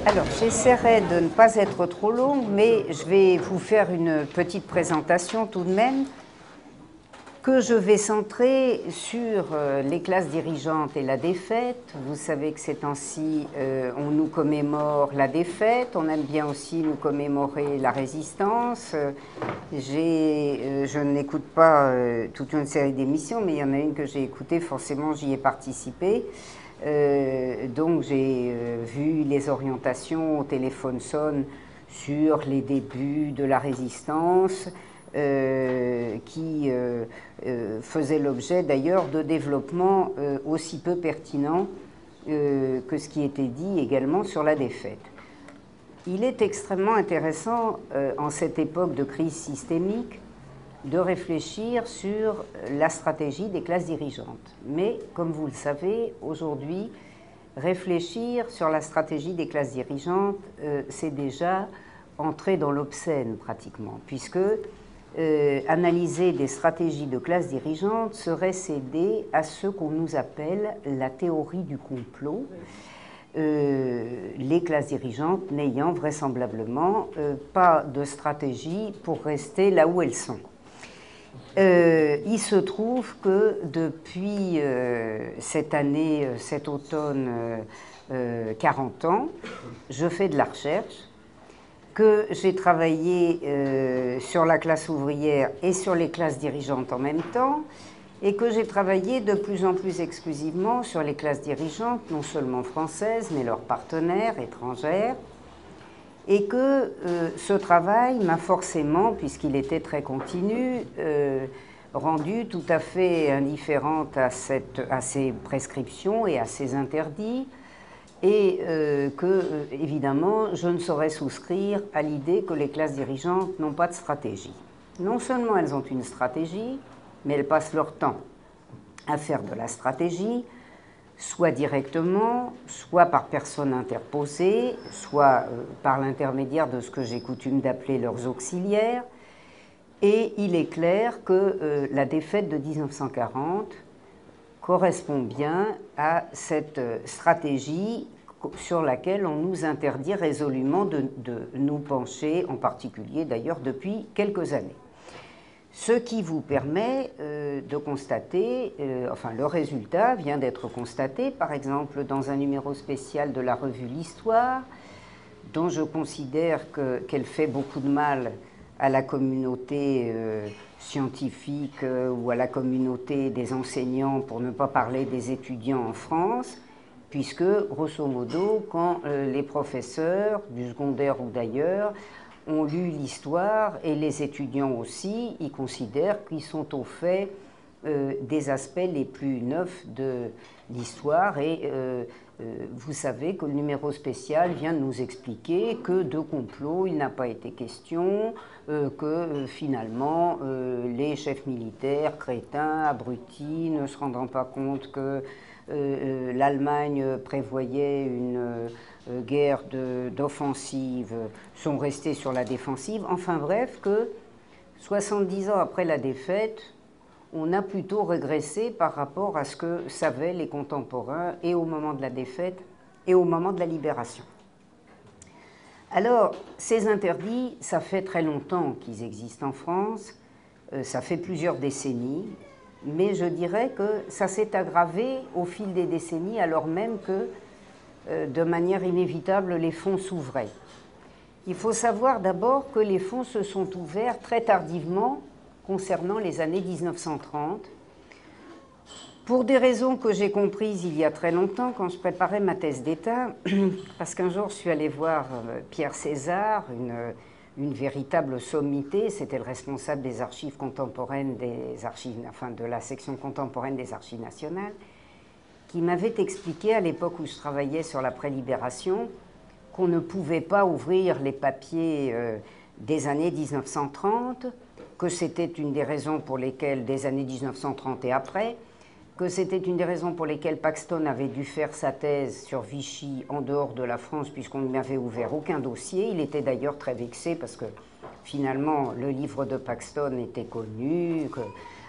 Alors, j'essaierai de ne pas être trop longue, mais je vais vous faire une petite présentation tout de même, que je vais centrer sur les classes dirigeantes et la défaite. Vous savez que ces temps-ci, on nous commémore la défaite, on aime bien aussi nous commémorer la résistance. Je n'écoute pas toute une série d'émissions, mais il y en a une que j'ai écoutée, forcément j'y ai participé. Donc j'ai vu les orientations au téléphone sonne sur les débuts de la résistance, qui faisait l'objet d'ailleurs de développements aussi peu pertinents que ce qui était dit également sur la défaite. Il est extrêmement intéressant en cette époque de crise systémique de réfléchir sur la stratégie des classes dirigeantes. Mais, comme vous le savez, aujourd'hui, réfléchir sur la stratégie des classes dirigeantes, c'est déjà entrer dans l'obscène pratiquement, puisque analyser des stratégies de classes dirigeantes serait céder à ce qu'on nous appelle la théorie du complot, les classes dirigeantes n'ayant vraisemblablement pas de stratégie pour rester là où elles sont. Il se trouve que depuis cette année, cet automne, 40 ans, je fais de la recherche, que j'ai travaillé sur la classe ouvrière et sur les classes dirigeantes en même temps, et que j'ai travaillé de plus en plus exclusivement sur les classes dirigeantes, non seulement françaises, mais leurs partenaires étrangères, et que ce travail m'a forcément, puisqu'il était très continu, rendu tout à fait indifférente à ces prescriptions et à ces interdits, et que, évidemment, je ne saurais souscrire à l'idée que les classes dirigeantes n'ont pas de stratégie. Non seulement elles ont une stratégie, mais elles passent leur temps à faire de la stratégie, soit directement, soit par personne interposée, soit par l'intermédiaire de ce que j'ai coutume d'appeler leurs auxiliaires. Et il est clair que la défaite de 1940 correspond bien à cette stratégie sur laquelle on nous interdit résolument de nous pencher, en particulier d'ailleurs depuis quelques années. Ce qui vous permet de constater, enfin le résultat vient d'être constaté, par exemple dans un numéro spécial de la revue L'Histoire, dont je considère qu'elle fait beaucoup de mal à la communauté scientifique ou à la communauté des enseignants, pour ne pas parler des étudiants en France, puisque, grosso modo, quand les professeurs du secondaire ou d'ailleurs ont lu l'histoire, et les étudiants aussi, ils considèrent qu'ils sont au fait des aspects les plus neufs de l'histoire. Et vous savez que le numéro spécial vient de nous expliquer que de complot, il n'a pas été question, que finalement les chefs militaires, crétins, abrutis, ne se rendant pas compte que l'Allemagne prévoyait une guerre d'offensive, sont restés sur la défensive. Enfin bref, que 70 ans après la défaite, on a plutôt régressé par rapport à ce que savaient les contemporains et au moment de la défaite et au moment de la libération. Alors, ces interdits, ça fait très longtemps qu'ils existent en France, ça fait plusieurs décennies, mais je dirais que ça s'est aggravé au fil des décennies, alors même que de manière inévitable, les fonds s'ouvraient. Il faut savoir d'abord que les fonds se sont ouverts très tardivement concernant les années 1930, pour des raisons que j'ai comprises il y a très longtemps quand je préparais ma thèse d'État, parce qu'un jour je suis allée voir Pierre César, une véritable sommité, c'était le responsable des archives contemporaines, de la section contemporaine des archives nationales, qui m'avait expliqué à l'époque où je travaillais sur la prélibération qu'on ne pouvait pas ouvrir les papiers des années 1930, que c'était une des raisons pour lesquelles, des années 1930 et après, que c'était une des raisons pour lesquelles Paxton avait dû faire sa thèse sur Vichy en dehors de la France, puisqu'on n'avait ouvert aucun dossier. Il était d'ailleurs très vexé parce que finalement le livre de Paxton était connu,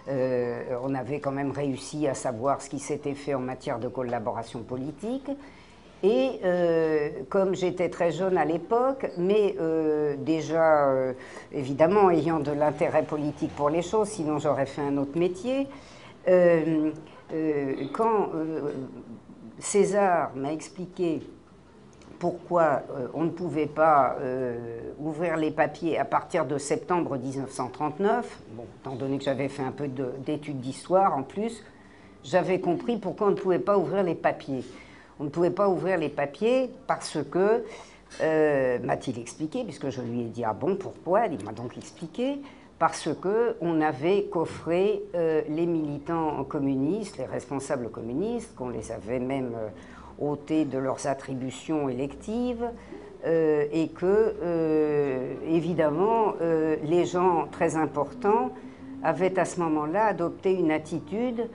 on avait quand même réussi à savoir ce qui s'était fait en matière de collaboration politique. Et comme j'étais très jeune à l'époque, mais déjà, évidemment, ayant de l'intérêt politique pour les choses, sinon j'aurais fait un autre métier, quand César m'a expliqué pourquoi on ne pouvait pas ouvrir les papiers à partir de septembre 1939, bon, étant donné que j'avais fait un peu d'études d'histoire en plus, j'avais compris pourquoi on ne pouvait pas ouvrir les papiers. On ne pouvait pas ouvrir les papiers parce que, m'a-t-il expliqué, puisque je lui ai dit « Ah bon, pourquoi ?» Il m'a donc expliqué, parce qu'on avait coffré les militants communistes, les responsables communistes, qu'on les avait même ôtés de leurs attributions électives, et que, évidemment, les gens très importants avaient à ce moment-là adopté une attitude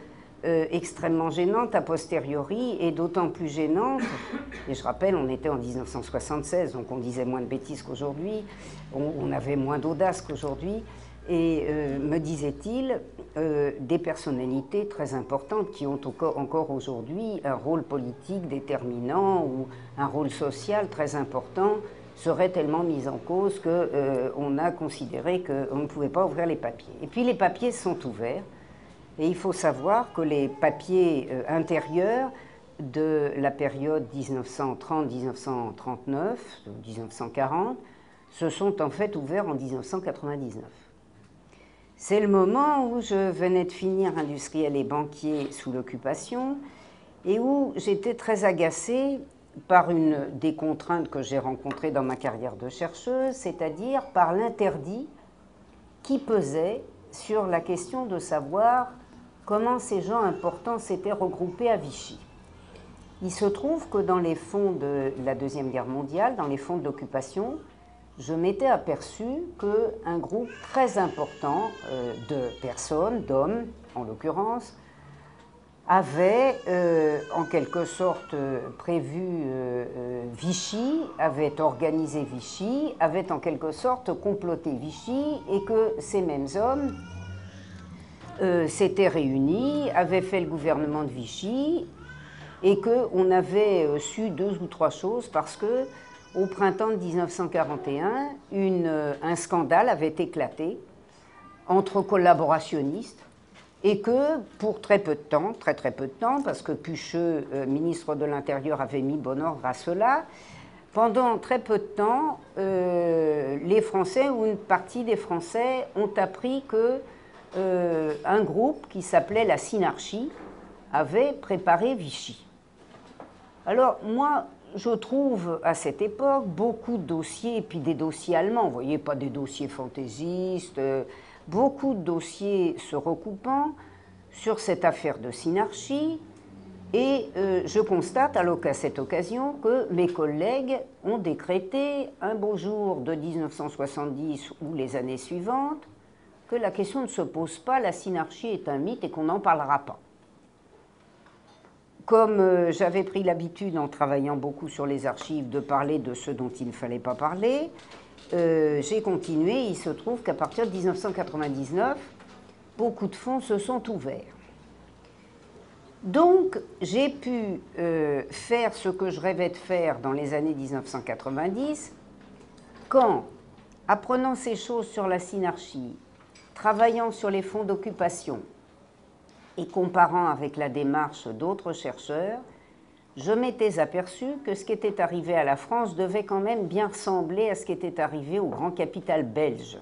extrêmement gênante a posteriori, et d'autant plus gênante, et je rappelle, on était en 1976, donc on disait moins de bêtises qu'aujourd'hui, on avait moins d'audace qu'aujourd'hui, et me disait-il, des personnalités très importantes qui ont encore aujourd'hui un rôle politique déterminant ou un rôle social très important seraient tellement mis en cause qu'on a considéré qu'on ne pouvait pas ouvrir les papiers. Et puis les papiers sont ouverts. Et il faut savoir que les papiers intérieurs de la période 1930-1939, 1940, se sont en fait ouverts en 1999. C'est le moment où je venais de finir industriel et banquier sous l'occupation et où j'étais très agacée par une des contraintes que j'ai rencontrées dans ma carrière de chercheuse, c'est-à-dire par l'interdit qui pesait sur la question de savoir comment ces gens importants s'étaient regroupés à Vichy. Il se trouve que dans les fonds de la Deuxième Guerre mondiale, dans les fonds de l'occupation, je m'étais aperçu qu'un groupe très important de personnes, d'hommes en l'occurrence, avait en quelque sorte prévu Vichy, avait organisé Vichy, avait en quelque sorte comploté Vichy, et que ces mêmes hommes s'étaient réunis, avaient fait le gouvernement de Vichy, et qu'on avait su 2 ou 3 choses parce que au printemps de 1941, un scandale avait éclaté entre collaborationnistes et que pour très peu de temps, très peu de temps, parce que Pucheux, ministre de l'Intérieur, avait mis bon ordre à cela, pendant très peu de temps, les Français ou une partie des Français ont appris que un groupe qui s'appelait la Synarchie avait préparé Vichy. Alors moi, je trouve à cette époque beaucoup de dossiers, et puis des dossiers allemands, vous voyez, pas des dossiers fantaisistes, beaucoup de dossiers se recoupant sur cette affaire de Synarchie, et je constate à cette occasion que mes collègues ont décrété un beau jour de 1970 ou les années suivantes que la question ne se pose pas, la Synarchie est un mythe et qu'on n'en parlera pas. Comme j'avais pris l'habitude, en travaillant beaucoup sur les archives, de parler de ce dont il ne fallait pas parler, j'ai continué. Il se trouve qu'à partir de 1999, beaucoup de fonds se sont ouverts. Donc, j'ai pu faire ce que je rêvais de faire dans les années 1990, quand, apprenant ces choses sur la Synarchie, travaillant sur les fonds d'occupation, et comparant avec la démarche d'autres chercheurs, je m'étais aperçu que ce qui était arrivé à la France devait quand même bien ressembler à ce qui était arrivé au grand capital belge.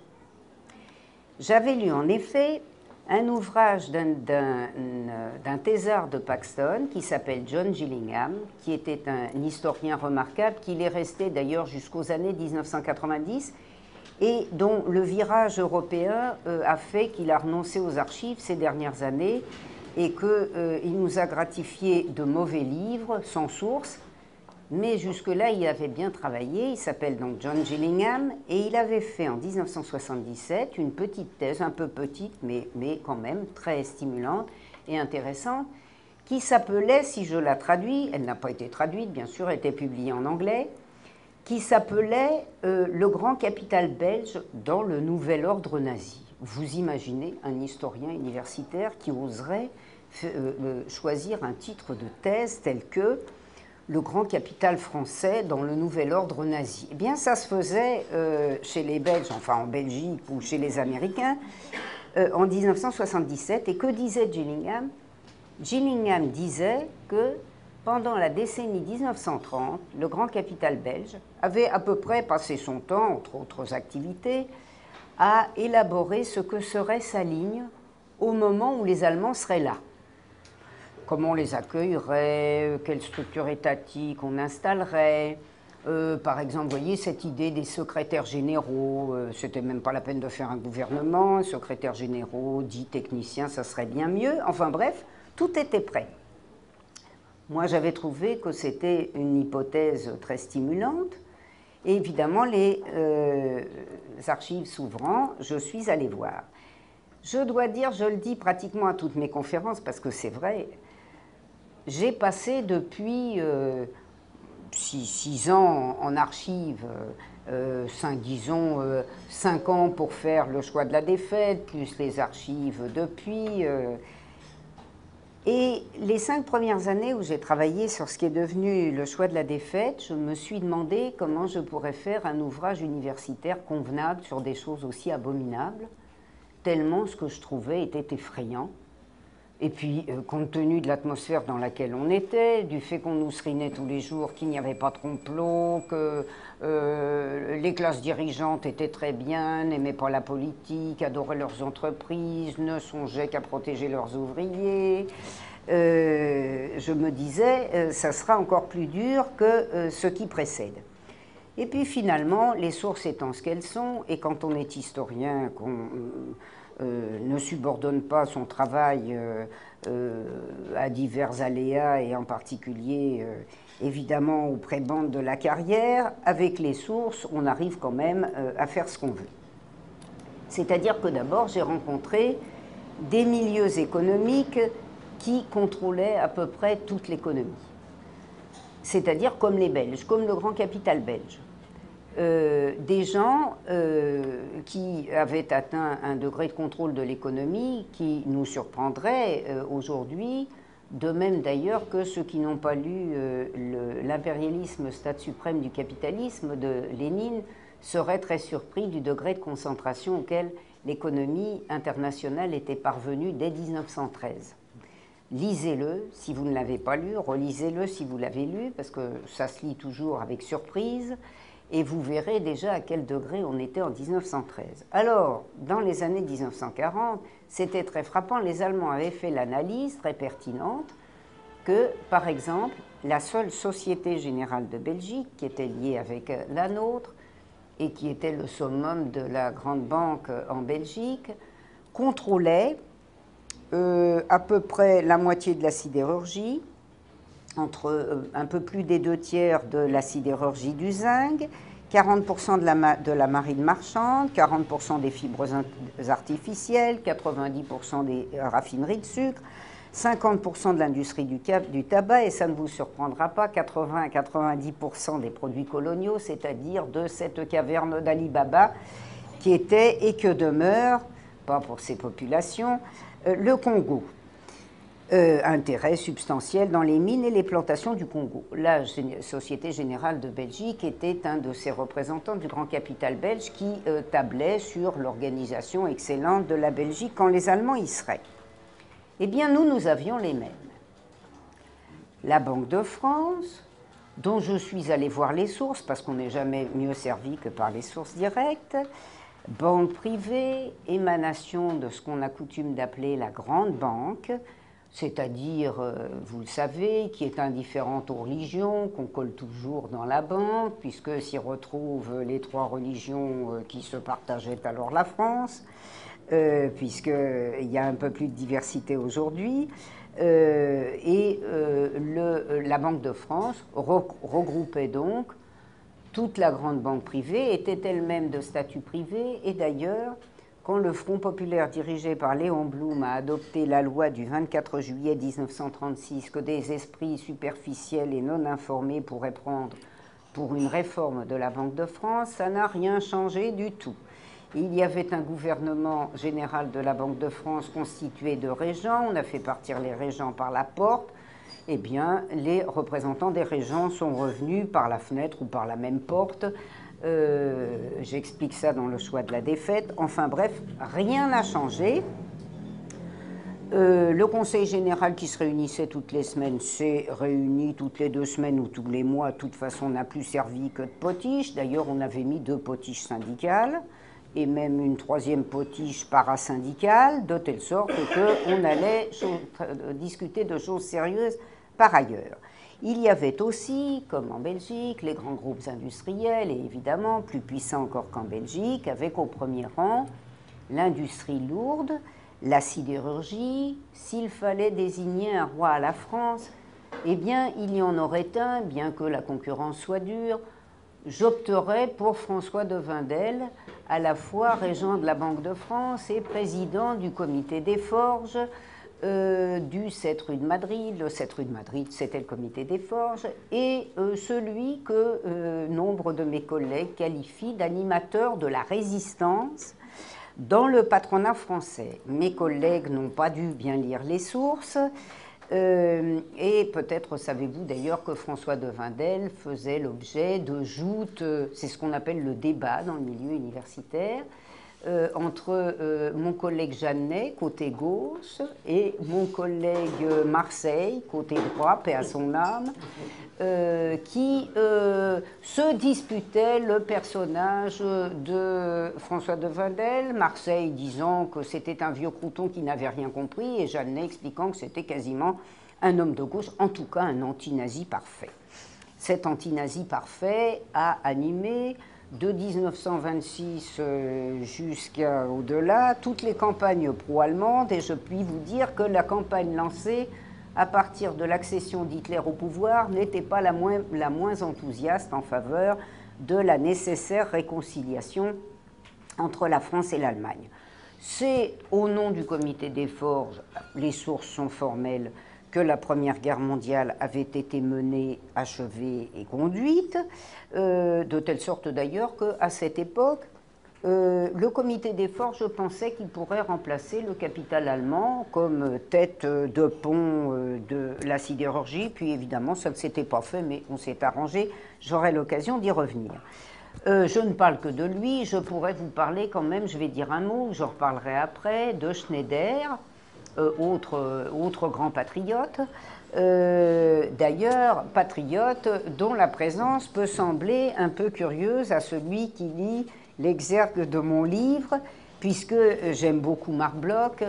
J'avais lu en effet un ouvrage d'un thésard de Paxton qui s'appelle John Gillingham, qui était un historien remarquable, qu'il est resté d'ailleurs jusqu'aux années 1990, et dont le virage européen a fait qu'il a renoncé aux archives ces dernières années et qu'il nous a gratifié de mauvais livres sans source, mais jusque-là il avait bien travaillé. Il s'appelle donc John Gillingham et il avait fait en 1977 une petite thèse, un peu petite mais quand même très stimulante et intéressante, qui s'appelait, si je la traduis, elle n'a pas été traduite bien sûr, elle était publiée en anglais, qui s'appelait « Le grand capital belge dans le nouvel ordre nazi ». Vous imaginez un historien universitaire qui oserait choisir un titre de thèse tel que le grand capital français dans le nouvel ordre nazi. Eh bien, ça se faisait chez les Belges, enfin en Belgique ou chez les Américains, en 1977. Et que disait Gillingham? Gillingham disait que pendant la décennie 1930, le grand capital belge avait à peu près passé son temps, entre autres activités, à élaborer ce que serait sa ligne au moment où les Allemands seraient là. Comment on les accueillerait, quelle structure étatique on installerait. Par exemple, vous voyez, cette idée des secrétaires généraux, c'était même pas la peine de faire un gouvernement, secrétaires généraux, dits techniciens, ça serait bien mieux. Enfin bref, tout était prêt. Moi, j'avais trouvé que c'était une hypothèse très stimulante. Et évidemment, les archives s'ouvrant, je suis allée voir. Je dois dire, je le dis pratiquement à toutes mes conférences, parce que c'est vrai, j'ai passé depuis 6 ans en archives, 5 ans pour faire le choix de la défaite, plus les archives depuis. Et les 5 premières années où j'ai travaillé sur ce qui est devenu le choix de la défaite, je me suis demandé comment je pourrais faire un ouvrage universitaire convenable sur des choses aussi abominables, tellement ce que je trouvais était effrayant. Et puis, compte tenu de l'atmosphère dans laquelle on était, du fait qu'on nous serinait tous les jours, qu'il n'y avait pas de complot, que les classes dirigeantes étaient très bien, n'aimaient pas la politique, adoraient leurs entreprises, ne songeaient qu'à protéger leurs ouvriers, je me disais, ça sera encore plus dur que ce qui précède. Et puis finalement, les sources étant ce qu'elles sont, et quand on est historien, qu'on ne subordonne pas son travail à divers aléas, et en particulier, évidemment, aux prébendes de la carrière, avec les sources, on arrive quand même à faire ce qu'on veut. C'est-à-dire que d'abord, j'ai rencontré des milieux économiques qui contrôlaient à peu près toute l'économie. C'est-à-dire comme les Belges, comme le grand capital belge. Des gens qui avaient atteint un degré de contrôle de l'économie qui nous surprendrait aujourd'hui, de même d'ailleurs que ceux qui n'ont pas lu l'impérialisme, stade suprême du capitalisme de Lénine, seraient très surpris du degré de concentration auquel l'économie internationale était parvenue dès 1913. Lisez-le si vous ne l'avez pas lu, relisez-le si vous l'avez lu, parce que ça se lit toujours avec surprise. Et vous verrez déjà à quel degré on était en 1913. Alors, dans les années 1940, c'était très frappant, les Allemands avaient fait l'analyse très pertinente que, par exemple, la seule Société Générale de Belgique, qui était liée avec la nôtre, et qui était le summum de la grande banque en Belgique, contrôlait à peu près la moitié de la sidérurgie, entre un peu plus des 2/3 de la sidérurgie du zinc, 40% de la marine marchande, 40% des fibres artificielles, 90% des raffineries de sucre, 50% de l'industrie du tabac, et ça ne vous surprendra pas, 80 à 90% des produits coloniaux, c'est-à-dire de cette caverne d'Ali Baba qui était et que demeure, pas pour ces populations, le Congo. Intérêt substantiel dans les mines et les plantations du Congo. La Société Générale de Belgique était un de ces représentants du grand capital belge qui tablait sur l'organisation excellente de la Belgique quand les Allemands y seraient. Eh bien, nous avions les mêmes. La Banque de France, dont je suis allée voir les sources, parce qu'on n'est jamais mieux servi que par les sources directes, banque privée, émanation de ce qu'on a coutume d'appeler la grande banque, c'est-à-dire, vous le savez, qui est indifférente aux religions, qu'on colle toujours dans la banque, puisque s'y retrouvent les 3 religions qui se partageaient alors la France, puisqu'il y a un peu plus de diversité aujourd'hui, et la Banque de France regroupait donc toute la grande banque privée, était elle-même de statut privé, et d'ailleurs, quand le Front populaire dirigé par Léon Blum a adopté la loi du 24 juillet 1936 que des esprits superficiels et non informés pourraient prendre pour une réforme de la Banque de France, ça n'a rien changé du tout. Il y avait un gouvernement général de la Banque de France constitué de régents, on a fait partir les régents par la porte, eh bien, les représentants des régents sont revenus par la fenêtre ou par la même porte. J'explique ça dans le choix de la défaite. Enfin bref, rien n'a changé. Le Conseil général qui se réunissait toutes les semaines s'est réuni toutes les 2 semaines ou tous les mois. De toute façon, n'a plus servi que de potiche. D'ailleurs, on avait mis 2 potiches syndicales et même une 3e potiche parasyndicale, de telle sorte qu'on allait discuter de choses sérieuses par ailleurs. Il y avait aussi, comme en Belgique, les grands groupes industriels, et évidemment plus puissants encore qu'en Belgique, avec au premier rang l'industrie lourde, la sidérurgie. S'il fallait désigner un roi à la France, eh bien, il y en aurait un, bien que la concurrence soit dure. J'opterais pour François de Wendel, à la fois régent de la Banque de France et président du comité des forges du 7 rue de Madrid. Le 7 rue de Madrid, c'était le comité des forges, et celui que nombre de mes collègues qualifient d'animateur de la résistance dans le patronat français. Mes collègues n'ont pas dû bien lire les sources, et peut-être savez-vous d'ailleurs que François de Wendel faisait l'objet de joutes, c'est ce qu'on appelle le débat dans le milieu universitaire, entre mon collègue Jeannet, côté gauche, et mon collègue Marseille, côté droit, paix à son âme, qui se disputaient le personnage de François de Wendel, Marseille disant que c'était un vieux crouton qui n'avait rien compris, et Jeannet expliquant que c'était quasiment un homme de gauche, en tout cas un anti-nazi parfait. Cet anti-nazi parfait a animé de 1926 jusqu'à au-delà toutes les campagnes pro-allemandes, et je puis vous dire que la campagne lancée à partir de l'accession d'Hitler au pouvoir n'était pas la moins enthousiaste en faveur de la nécessaire réconciliation entre la France et l'Allemagne. C'est au nom du comité des forges, les sources sont formelles, que la Première Guerre mondiale avait été menée, achevée et conduite, de telle sorte d'ailleurs qu'à cette époque, le comité des forges pensait qu'il pourrait remplacer le capital allemand comme tête de pont de la sidérurgie, puis évidemment ça ne s'était pas fait, mais on s'est arrangé, j'aurai l'occasion d'y revenir. Je ne parle que de lui, je pourrais vous parler quand même, je vais dire un mot, j'en reparlerai après, de Schneider, autre grand patriote, d'ailleurs patriote dont la présence peut sembler un peu curieuse à celui qui lit l'exergue de mon livre, puisque j'aime beaucoup Marc Bloch,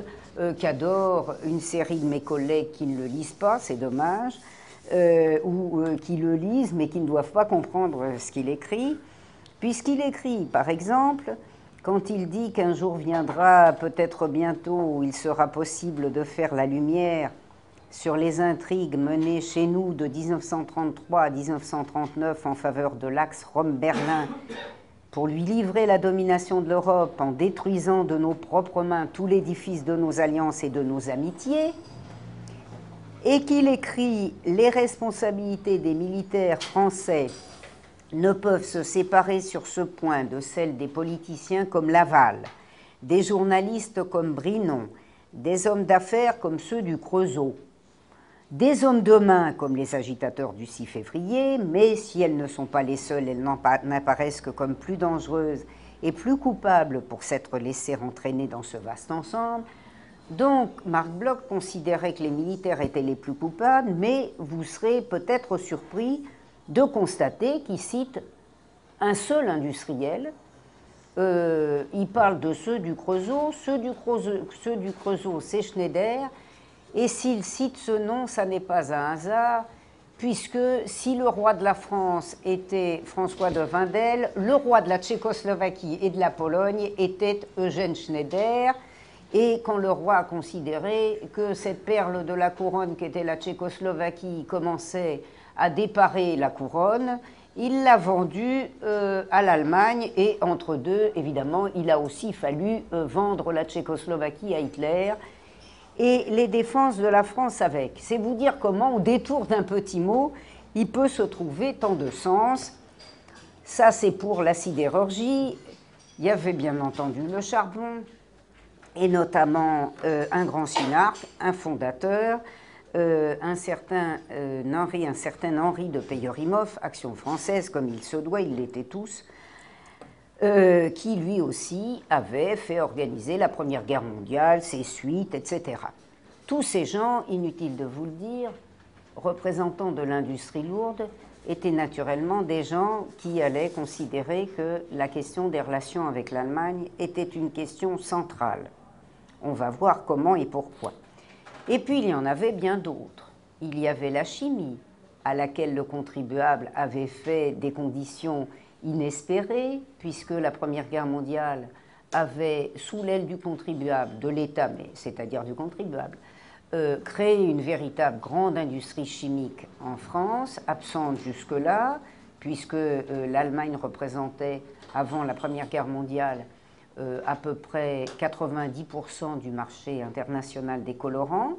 qu'adore une série de mes collègues qui ne le lisent pas, c'est dommage, ou qui le lisent mais qui ne doivent pas comprendre ce qu'il écrit, puisqu'il écrit par exemple, quand il dit qu'un jour viendra, peut-être bientôt, où il sera possible de faire la lumière sur les intrigues menées chez nous de 1933 à 1939 en faveur de l'axe Rome-Berlin, pour lui livrer la domination de l'Europe en détruisant de nos propres mains tout l'édifice de nos alliances et de nos amitiés, et qu'il écrit « Les responsabilités des militaires français ne peuvent se séparer sur ce point de celles des politiciens comme Laval, des journalistes comme Brinon, des hommes d'affaires comme ceux du Creusot, des hommes de main comme les agitateurs du 6 février, mais si elles ne sont pas les seules, elles n'apparaissent que comme plus dangereuses et plus coupables pour s'être laissées entraîner dans ce vaste ensemble. » Donc, Marc Bloch considérait que les militaires étaient les plus coupables, mais vous serez peut-être surpris de constater qu'il cite un seul industriel. Il parle de ceux du Creusot. Ceux du Creusot, c'est Schneider. Et s'il cite ce nom, ça n'est pas un hasard, puisque si le roi de la France était François de Wendel, le roi de la Tchécoslovaquie et de la Pologne était Eugène Schneider. Et quand le roi a considéré que cette perle de la couronne qu'était la Tchécoslovaquie commençait à déparer la couronne, il l'a vendue à l'Allemagne, et entre deux, évidemment, il a aussi fallu vendre la Tchécoslovaquie à Hitler et les défenses de la France avec. C'est vous dire comment, au détour d'un petit mot, il peut se trouver tant de sens. Ça, c'est pour la sidérurgie. Il y avait bien entendu le charbon, et notamment un grand synarque, un fondateur, un certain Henri de Peyerimov, Action française, comme il se doit, ils l'étaient tous, qui lui aussi avait fait organiser la Première Guerre mondiale, ses suites, etc. Tous ces gens, inutile de vous le dire, représentants de l'industrie lourde, étaient naturellement des gens qui allaient considérer que la question des relations avec l'Allemagne était une question centrale. On va voir comment et pourquoi. Et puis il y en avait bien d'autres. Il y avait la chimie, à laquelle le contribuable avait fait des conditions inespérées, puisque la Première Guerre mondiale avait, sous l'aile du contribuable, de l'État, c'est-à-dire du contribuable, créé une véritable grande industrie chimique en France, absente jusque-là, puisque l'Allemagne représentait, avant la Première Guerre mondiale, à peu près 90% du marché international des colorants.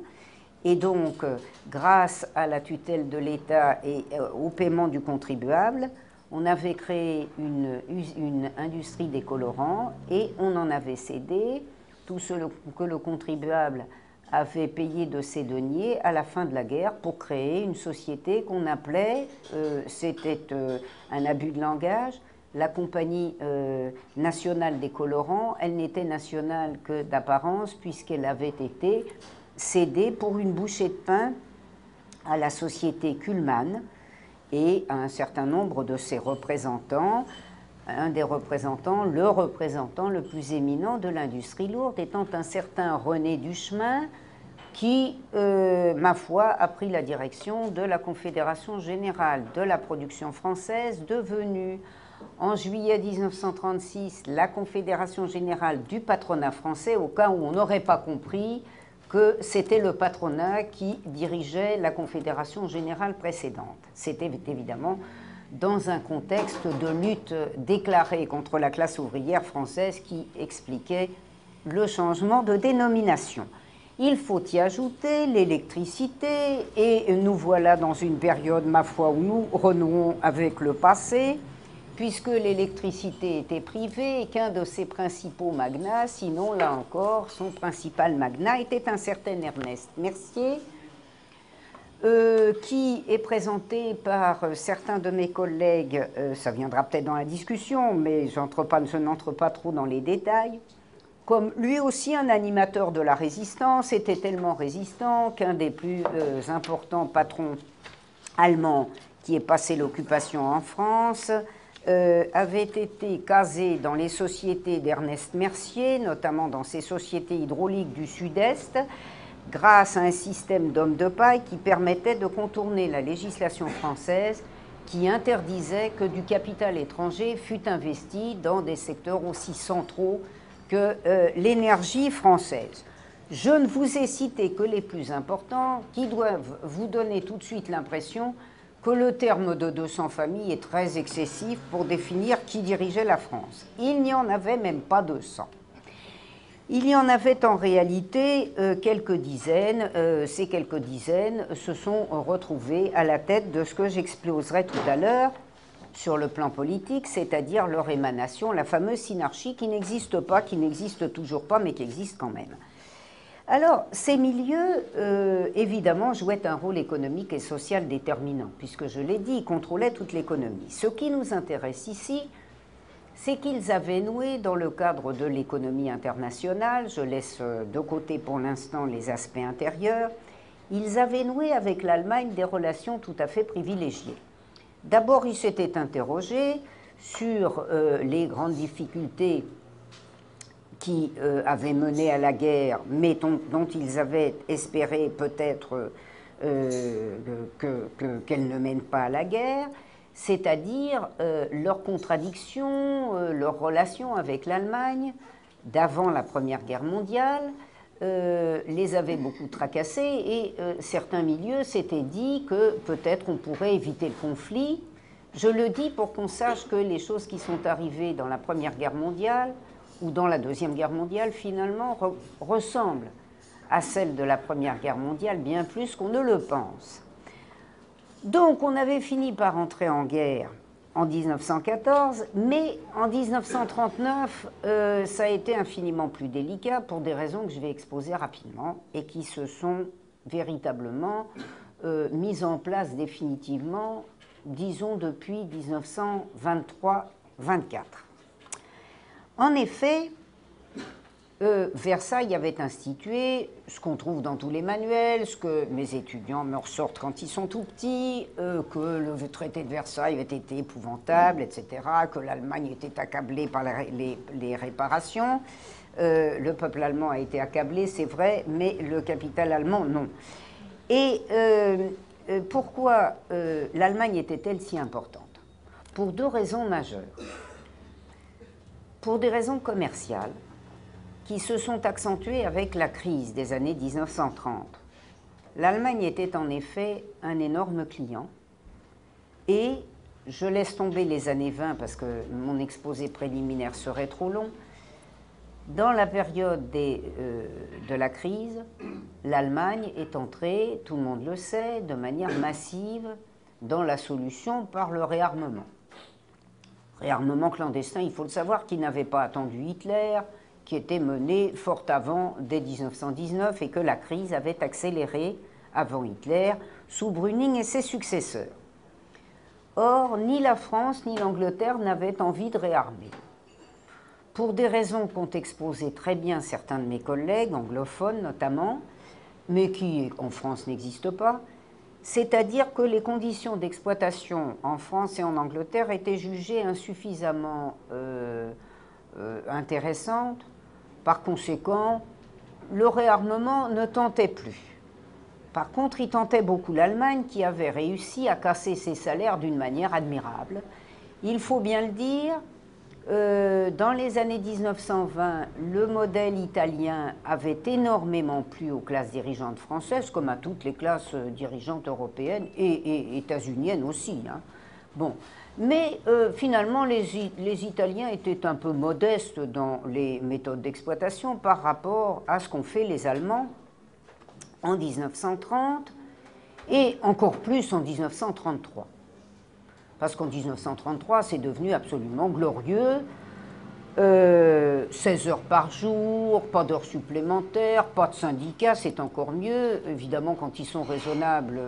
Et donc, grâce à la tutelle de l'État et au paiement du contribuable, on avait créé une industrie des colorants et on en avait cédé tout ce que le contribuable avait payé de ses deniers à la fin de la guerre pour créer une société qu'on appelait, c'était un abus de langage, la Compagnie nationale des colorants. Elle n'était nationale que d'apparence puisqu'elle avait été cédée pour une bouchée de pain à la société Kuhlmann et à un certain nombre de ses représentants. Un des représentants, le représentant le plus éminent de l'industrie lourde, étant un certain René Duchemin, qui, ma foi, a pris la direction de la Confédération générale de la production française, devenue en juillet 1936 la Confédération générale du patronat français, au cas où on n'aurait pas compris que c'était le patronat qui dirigeait la Confédération générale précédente. C'était évidemment dans un contexte de lutte déclarée contre la classe ouvrière française qui expliquait le changement de dénomination. Il faut y ajouter l'électricité, et nous voilà dans une période, ma foi, où nous renouons avec le passé, puisque l'électricité était privée et qu'un de ses principaux magnats, sinon là encore, son principal magnat était un certain Ernest Mercier, qui est présenté par certains de mes collègues, ça viendra peut-être dans la discussion, mais je n'entre pas trop dans les détails, comme lui aussi un animateur de la résistance, était tellement résistant qu'un des plus importants patrons allemands qui ait passé l'occupation en France avait été casé dans les sociétés d'Ernest Mercier, notamment dans ces sociétés hydrauliques du Sud-Est, grâce à un système d'hommes de paille qui permettait de contourner la législation française qui interdisait que du capital étranger fût investi dans des secteurs aussi centraux que l'énergie française. Je ne vous ai cité que les plus importants qui doivent vous donner tout de suite l'impression que le terme de 200 familles est très excessif pour définir qui dirigeait la France. Il n'y en avait même pas 200. Il y en avait en réalité quelques dizaines. Ces quelques dizaines se sont retrouvées à la tête de ce que j'exposerai tout à l'heure sur le plan politique, c'est-à-dire leur émanation, la fameuse synarchie qui n'existe pas, qui n'existe toujours pas, mais qui existe quand même. Alors, ces milieux, évidemment, jouaient un rôle économique et social déterminant, puisque je l'ai dit, ils contrôlaient toute l'économie. Ce qui nous intéresse ici, c'est qu'ils avaient noué, dans le cadre de l'économie internationale, je laisse de côté pour l'instant les aspects intérieurs, ils avaient noué avec l'Allemagne des relations tout à fait privilégiées. D'abord, ils s'étaient interrogés sur les grandes difficultés qui avaient mené à la guerre, mais dont ils avaient espéré peut-être qu'elle ne mène pas à la guerre, c'est-à-dire leurs contradictions, leurs relations avec l'Allemagne d'avant la Première Guerre mondiale, les avaient beaucoup tracassés et certains milieux s'étaient dit que peut-être on pourrait éviter le conflit. Je le dis pour qu'on sache que les choses qui sont arrivées dans la Première Guerre mondiale ou dans la Deuxième Guerre mondiale, finalement, ressemblent à celles de la Première Guerre mondiale bien plus qu'on ne le pense. Donc, on avait fini par entrer en guerre en 1914, mais en 1939, ça a été infiniment plus délicat pour des raisons que je vais exposer rapidement et qui se sont véritablement mise en place définitivement, disons depuis 1923-24. En effet, Versailles avait institué ce qu'on trouve dans tous les manuels, ce que mes étudiants me ressortent quand ils sont tout petits, que le traité de Versailles avait été épouvantable, etc., que l'Allemagne était accablée par les réparations. Le peuple allemand a été accablé, c'est vrai, mais le capital allemand, non. Et pourquoi l'Allemagne était-elle si importante? Pour deux raisons majeures. Pour des raisons commerciales, qui se sont accentuées avec la crise des années 1930. L'Allemagne était en effet un énorme client et je laisse tomber les années 20 parce que mon exposé préliminaire serait trop long. Dans la période de la crise, l'Allemagne est entrée, tout le monde le sait, de manière massive dans la solution par le réarmement. Réarmement clandestin, il faut le savoir, qui n'avait pas attendu Hitler, qui était mené fort avant, dès 1919, et que la crise avait accéléré avant Hitler, sous Brüning et ses successeurs. Or, ni la France ni l'Angleterre n'avaient envie de réarmer. Pour des raisons qu'ont exposées très bien certains de mes collègues, anglophones notamment, mais qui en France n'existent pas, c'est-à-dire que les conditions d'exploitation en France et en Angleterre étaient jugées insuffisamment intéressantes. Par conséquent, le réarmement ne tentait plus. Par contre, il tentait beaucoup l'Allemagne qui avait réussi à casser ses salaires d'une manière admirable. Il faut bien le dire, dans les années 1920, le modèle italien avait énormément plu aux classes dirigeantes françaises, comme à toutes les classes dirigeantes européennes et états-uniennes aussi. Hein. Bon. Mais finalement, les Italiens étaient un peu modestes dans les méthodes d'exploitation par rapport à ce qu'ont fait les Allemands en 1930 et encore plus en 1933. Parce qu'en 1933, c'est devenu absolument glorieux. 16 heures par jour, pas d'heures supplémentaires, pas de syndicats, c'est encore mieux. Évidemment, quand ils sont raisonnables,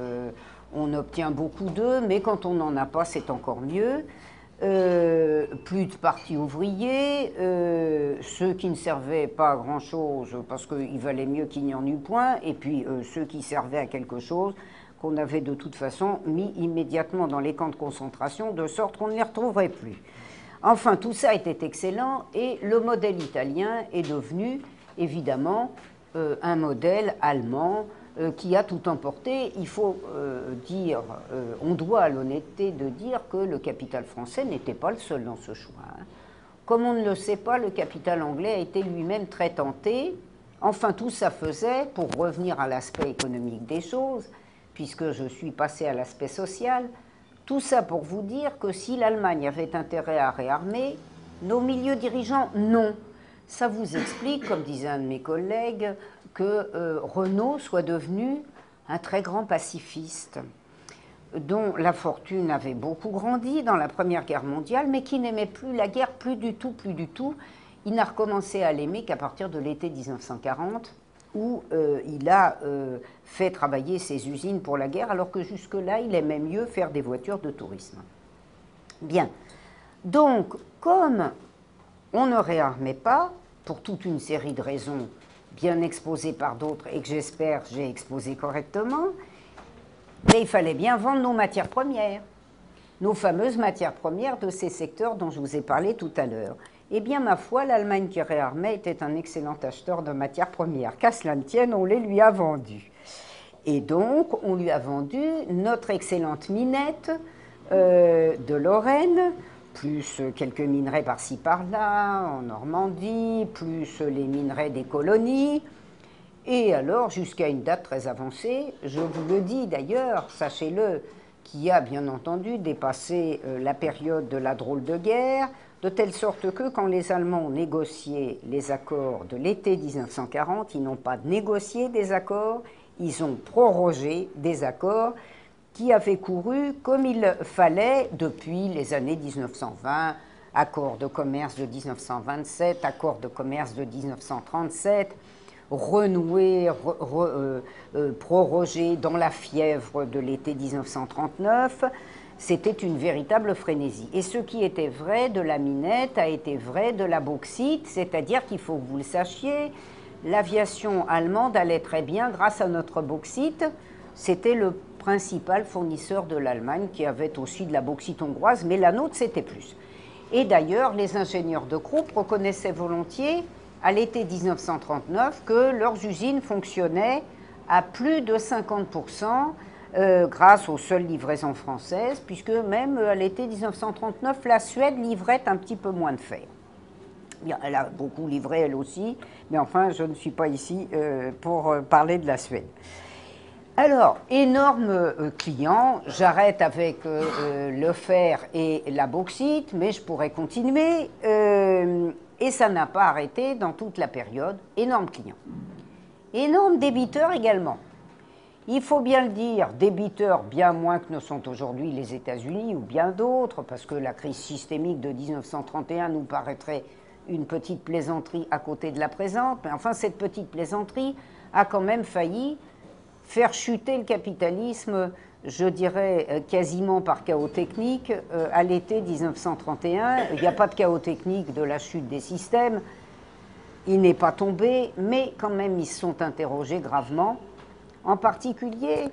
on obtient beaucoup d'eux, mais quand on n'en a pas, c'est encore mieux. Plus de partis ouvriers, ceux qui ne servaient pas à grand-chose, parce qu'il valait mieux qu'il n'y en eût point, et puis ceux qui servaient à quelque chose, qu'on avait de toute façon mis immédiatement dans les camps de concentration, de sorte qu'on ne les retrouverait plus. Enfin, tout ça était excellent, et le modèle italien est devenu, évidemment, un modèle allemand qui a tout emporté. Il faut dire, on doit à l'honnêteté de dire que le capital français n'était pas le seul dans ce choix. Hein. Comme on ne le sait pas, le capital anglais a été lui-même très tenté. Enfin, tout ça faisait, pour revenir à l'aspect économique des choses, puisque je suis passé à l'aspect social, tout ça pour vous dire que si l'Allemagne avait intérêt à réarmer, nos milieux dirigeants, non. Ça vous explique, comme disait un de mes collègues, que Renault soit devenu un très grand pacifiste, dont la fortune avait beaucoup grandi dans la Première Guerre mondiale, mais qui n'aimait plus la guerre, plus du tout, plus du tout. Il n'a recommencé à l'aimer qu'à partir de l'été 1940, où il a fait travailler ses usines pour la guerre, alors que jusque-là, il aimait mieux faire des voitures de tourisme. Bien. Donc, comme on ne réarmait pas, pour toute une série de raisons bien exposées par d'autres, et que j'espère j'ai exposé correctement, mais il fallait bien vendre nos matières premières, nos fameuses matières premières de ces secteurs dont je vous ai parlé tout à l'heure. Eh bien, ma foi, l'Allemagne qui réarmait était un excellent acheteur de matières premières. Qu'à cela ne tienne, on les lui a vendues. Et donc, on lui a vendu notre excellente minette de Lorraine, plus quelques minerais par-ci par-là, en Normandie, plus les minerais des colonies. Et alors, jusqu'à une date très avancée, je vous le dis d'ailleurs, sachez-le, qui a bien entendu dépassé la période de la drôle de guerre, de telle sorte que quand les Allemands ont négocié les accords de l'été 1940, ils n'ont pas négocié des accords, ils ont prorogé des accords qui avaient couru comme il fallait depuis les années 1920, accord de commerce de 1927, accord de commerce de 1937. renoué, prorogé dans la fièvre de l'été 1939. C'était une véritable frénésie. Et ce qui était vrai de la minette a été vrai de la bauxite, c'est-à-dire qu'il faut que vous le sachiez, l'aviation allemande allait très bien grâce à notre bauxite. C'était le principal fournisseur de l'Allemagne, qui avait aussi de la bauxite hongroise, mais la nôtre, c'était plus. Et d'ailleurs, les ingénieurs de Krupp reconnaissaient volontiers, à l'été 1939, que leurs usines fonctionnaient à plus de 50%, grâce aux seules livraisons françaises, puisque même à l'été 1939, la Suède livrait un petit peu moins de fer. Bien, elle a beaucoup livré, elle aussi, mais enfin, je ne suis pas ici pour parler de la Suède. Alors, énorme client, j'arrête avec le fer et la bauxite, mais je pourrais continuer, et ça n'a pas arrêté dans toute la période. Énorme client. Énorme débiteur également. Il faut bien le dire, débiteurs bien moins que ne sont aujourd'hui les États-Unis ou bien d'autres, parce que la crise systémique de 1931 nous paraîtrait une petite plaisanterie à côté de la présente, mais enfin cette petite plaisanterie a quand même failli faire chuter le capitalisme, je dirais quasiment par chaos technique, à l'été 1931. Il n'y a pas de chaos technique de la chute des systèmes, il n'est pas tombé, mais quand même ils se sont interrogés gravement. En particulier,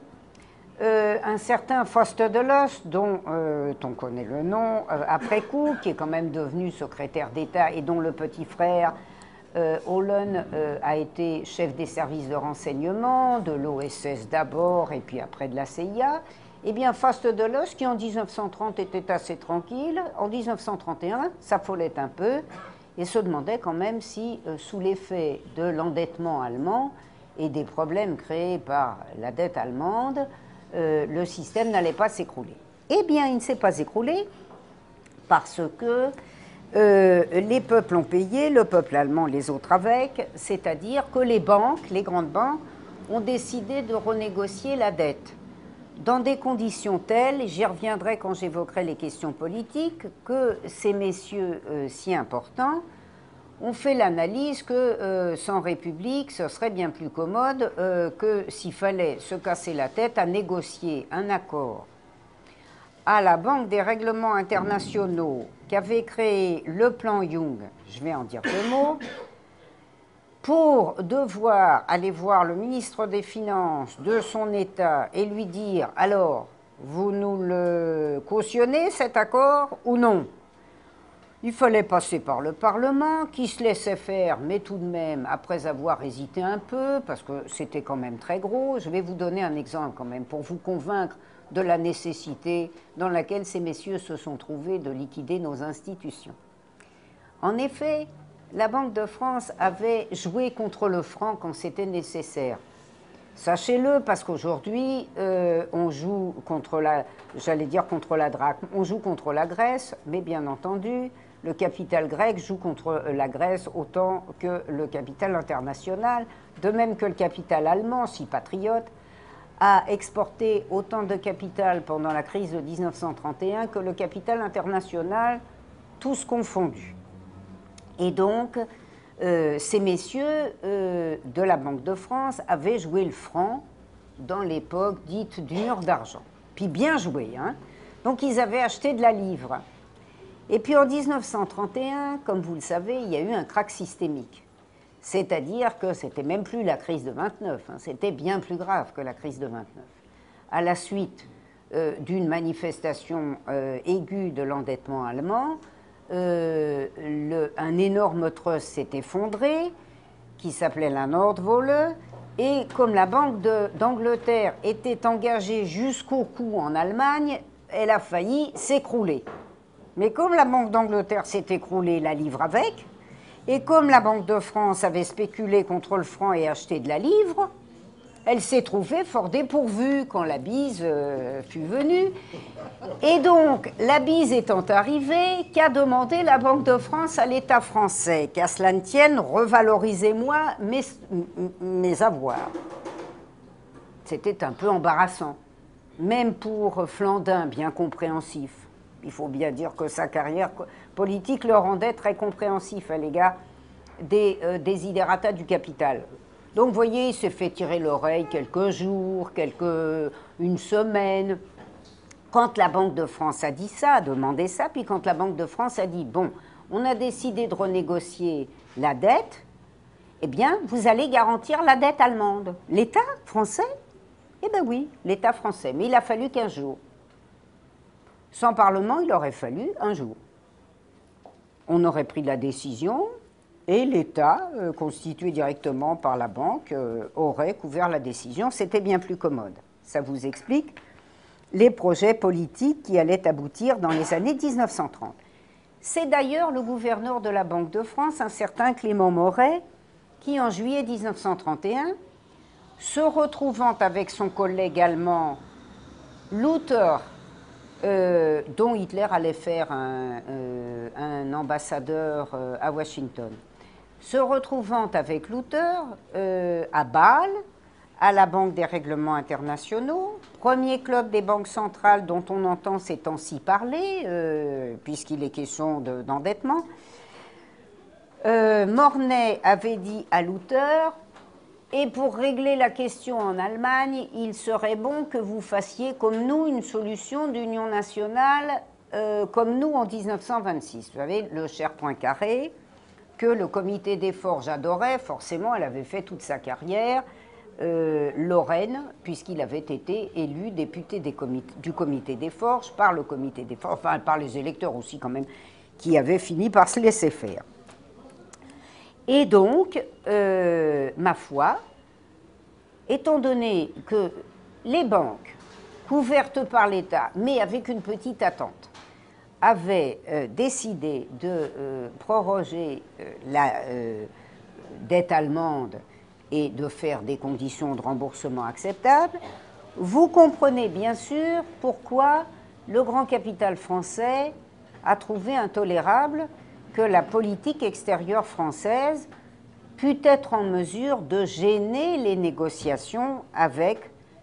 un certain Foster Dulles, dont on connaît le nom après coup, qui est quand même devenu secrétaire d'État et dont le petit frère Holon a été chef des services de renseignement, de l'OSS d'abord et puis après de la CIA. Eh bien, Foster Dulles, qui en 1930 était assez tranquille, en 1931 s'affolait un peu et se demandait quand même si, sous l'effet de l'endettement allemand et des problèmes créés par la dette allemande, le système n'allait pas s'écrouler. Eh bien, il ne s'est pas écroulé parce que les peuples ont payé, le peuple allemand, les autres avec, c'est-à-dire que les banques, les grandes banques, ont décidé de renégocier la dette dans des conditions telles, et j'y reviendrai quand j'évoquerai les questions politiques, que ces messieurs si importants ont fait l'analyse que sans République, ce serait bien plus commode que s'il fallait se casser la tête à négocier un accord à la Banque des règlements internationaux qu'avait créé le plan Young, je vais en dire deux mots, pour devoir aller voir le ministre des Finances de son État et lui dire « Alors, vous nous le cautionnez cet accord ou non ?» Il fallait passer par le Parlement, qui se laissait faire, mais tout de même, après avoir hésité un peu, parce que c'était quand même très gros. Je vais vous donner un exemple quand même, pour vous convaincre de la nécessité dans laquelle ces messieurs se sont trouvés de liquider nos institutions. En effet, la Banque de France avait joué contre le franc quand c'était nécessaire. Sachez-le, parce qu'aujourd'hui, on joue contre la, j'allais dire contre la drachme, on joue contre la Grèce, mais bien entendu, le capital grec joue contre la Grèce autant que le capital international, de même que le capital allemand, si patriote, a exporté autant de capital pendant la crise de 1931 que le capital international, tous confondus. Et donc, ces messieurs de la Banque de France avaient joué le franc dans l'époque dite du mur d'argent. Puis bien joué, hein. Donc ils avaient acheté de la livre. Et puis en 1931, comme vous le savez, il y a eu un krach systémique. C'est-à-dire que c'était même plus la crise de 29, hein, c'était bien plus grave que la crise de 29. À la suite d'une manifestation aiguë de l'endettement allemand, un énorme trust s'est effondré, qui s'appelait la Nordwolle, et comme la Banque d'Angleterre était engagée jusqu'au cou en Allemagne, elle a failli s'écrouler. Mais comme la Banque d'Angleterre s'est écroulée, la livre avec, et comme la Banque de France avait spéculé contre le franc et acheté de la livre, elle s'est trouvée fort dépourvue quand la bise fut venue. Et donc, la bise étant arrivée, qu'a demandé la Banque de France à l'État français? Qu'à cela ne tienne, revalorisez-moi mes avoirs. C'était un peu embarrassant, même pour Flandin, bien compréhensif. Il faut bien dire que sa carrière politique le rendait très compréhensif à l'égard des desiderata du capital. Donc, vous voyez, il s'est fait tirer l'oreille quelques jours, une semaine. Quand la Banque de France a dit ça, a demandé ça, puis quand la Banque de France a dit, bon, on a décidé de renégocier la dette, eh bien, vous allez garantir la dette allemande. L'État français? Eh bien oui, l'État français. Mais il a fallu 15 jours. Sans Parlement, il aurait fallu un jour. On aurait pris la décision et l'État, constitué directement par la banque, aurait couvert la décision. C'était bien plus commode. Ça vous explique les projets politiques qui allaient aboutir dans les années 1930. C'est d'ailleurs le gouverneur de la Banque de France, un certain Clément Moret, qui en juillet 1931, se retrouvant avec son collègue allemand Luther, dont Hitler allait faire un ambassadeur à Washington, se retrouvant avec Luther à Bâle, à la Banque des règlements internationaux, premier club des banques centrales dont on entend ces temps-ci parler, puisqu'il est question d'endettement. Mornay avait dit à Luther, et pour régler la question en Allemagne, il serait bon que vous fassiez comme nous une solution d'union nationale, comme nous en 1926. Vous savez, le cher Poincaré, que le comité des forges adorait, forcément, elle avait fait toute sa carrière, Lorraine, puisqu'il avait été élu député du comité des forges, par le comité des forges, enfin par les électeurs aussi quand même, qui avaient fini par se laisser faire. Et donc, ma foi, étant donné que les banques, couvertes par l'État, mais avec une petite attente, avaient décidé de proroger la dette allemande et de faire des conditions de remboursement acceptables, vous comprenez bien sûr pourquoi le grand capital français a trouvé intolérable que la politique extérieure française pût être en mesure de gêner les négociations avec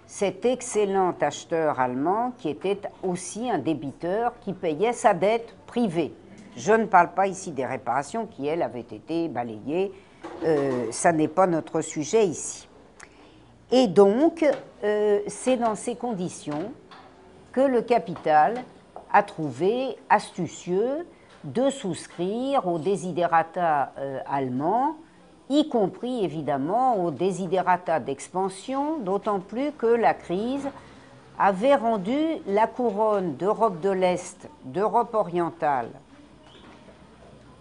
cet excellent acheteur allemand qui était aussi un débiteur qui payait sa dette privée. Je ne parle pas ici des réparations qui, elles, avaient été balayées. Ça n'est pas notre sujet ici. Et donc, c'est dans ces conditions que le capital a trouvé astucieux de souscrire aux desiderata allemands, y compris évidemment aux desiderata d'expansion, d'autant plus que la crise avait rendu la couronne d'Europe de l'Est, d'Europe orientale,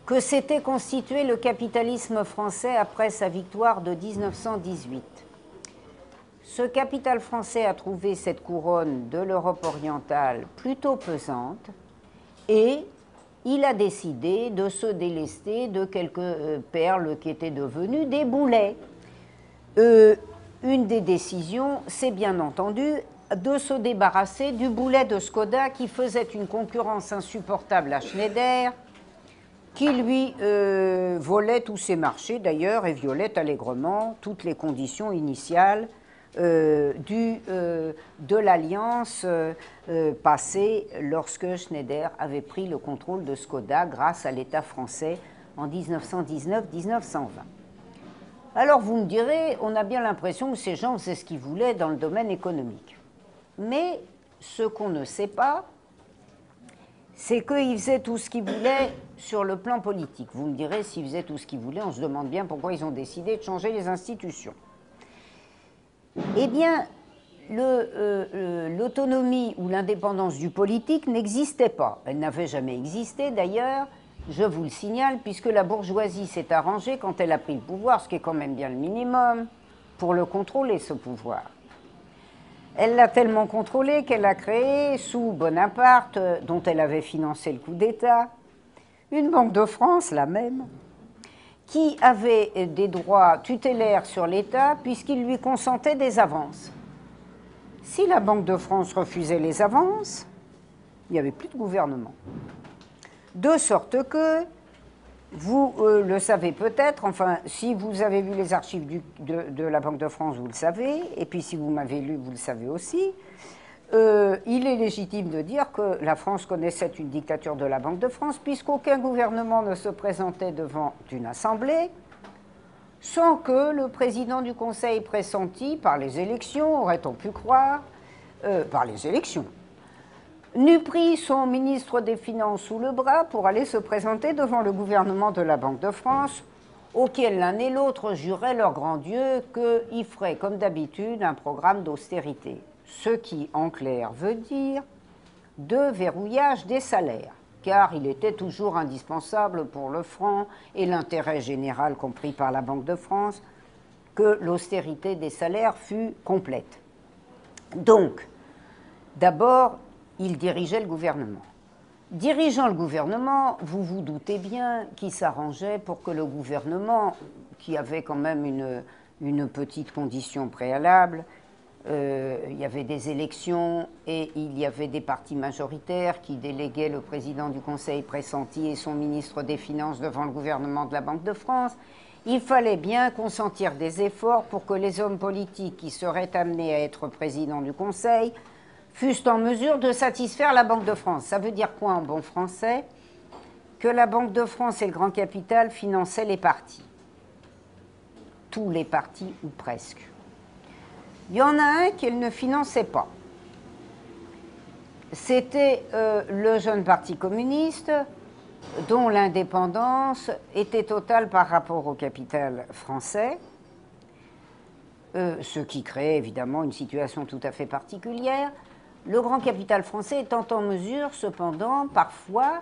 que s'était constitué le capitalisme français après sa victoire de 1918. Ce capital français a trouvé cette couronne de l'Europe orientale plutôt pesante et il a décidé de se délester de quelques perles qui étaient devenues des boulets. Une des décisions, c'est bien entendu de se débarrasser du boulet de Skoda qui faisait une concurrence insupportable à Schneider, qui lui volait tous ses marchés d'ailleurs et violait allègrement toutes les conditions initiales de l'alliance passée lorsque Schneider avait pris le contrôle de Skoda grâce à l'État français en 1919-1920. Alors vous me direz, on a bien l'impression que ces gens faisaient ce qu'ils voulaient dans le domaine économique. Mais ce qu'on ne sait pas, c'est qu'ils faisaient tout ce qu'ils voulaient sur le plan politique. Vous me direz, s'ils faisaient tout ce qu'ils voulaient, on se demande bien pourquoi ils ont décidé de changer les institutions. Eh bien, l'autonomie ou l'indépendance du politique n'existait pas. Elle n'avait jamais existé, d'ailleurs, je vous le signale, puisque la bourgeoisie s'est arrangée quand elle a pris le pouvoir, ce qui est quand même bien le minimum, pour le contrôler, ce pouvoir. Elle l'a tellement contrôlé qu'elle a créé, sous Bonaparte, dont elle avait financé le coup d'État, une Banque de France, la même, qui avait des droits tutélaires sur l'État puisqu'il lui consentait des avances. Si la Banque de France refusait les avances, il n'y avait plus de gouvernement. De sorte que, vous le savez peut-être, enfin, si vous avez vu les archives de la Banque de France, vous le savez, et puis si vous m'avez lu, vous le savez aussi, il est légitime de dire que la France connaissait une dictature de la Banque de France, puisqu'aucun gouvernement ne se présentait devant une assemblée, sans que le président du Conseil pressenti par les élections, aurait-on pu croire, par les élections, n'eût pris son ministre des Finances sous le bras pour aller se présenter devant le gouvernement de la Banque de France, auquel l'un et l'autre juraient leur grand Dieu qu'ils feraient, comme d'habitude, un programme d'austérité. Ce qui, en clair, veut dire de verrouillage des salaires, car il était toujours indispensable pour le franc et l'intérêt général compris par la Banque de France que l'austérité des salaires fût complète. Donc, d'abord, il dirigeait le gouvernement. Dirigeant le gouvernement, vous vous doutez bien qu'il s'arrangeait pour que le gouvernement, qui avait quand même une petite condition préalable, il y avait des élections et il y avait des partis majoritaires qui déléguaient le président du Conseil pressenti et son ministre des Finances devant le gouvernement de la Banque de France. Il fallait bien consentir des efforts pour que les hommes politiques qui seraient amenés à être présidents du Conseil fussent en mesure de satisfaire la Banque de France. Ça veut dire quoi en bon français? Que la Banque de France et le grand capital finançaient les partis. Tous les partis, ou presque. Il y en a un qu'elle ne finançait pas. C'était le jeune parti communiste, dont l'indépendance était totale par rapport au capital français, ce qui créait évidemment une situation tout à fait particulière. Le grand capital français étant en mesure, cependant, parfois,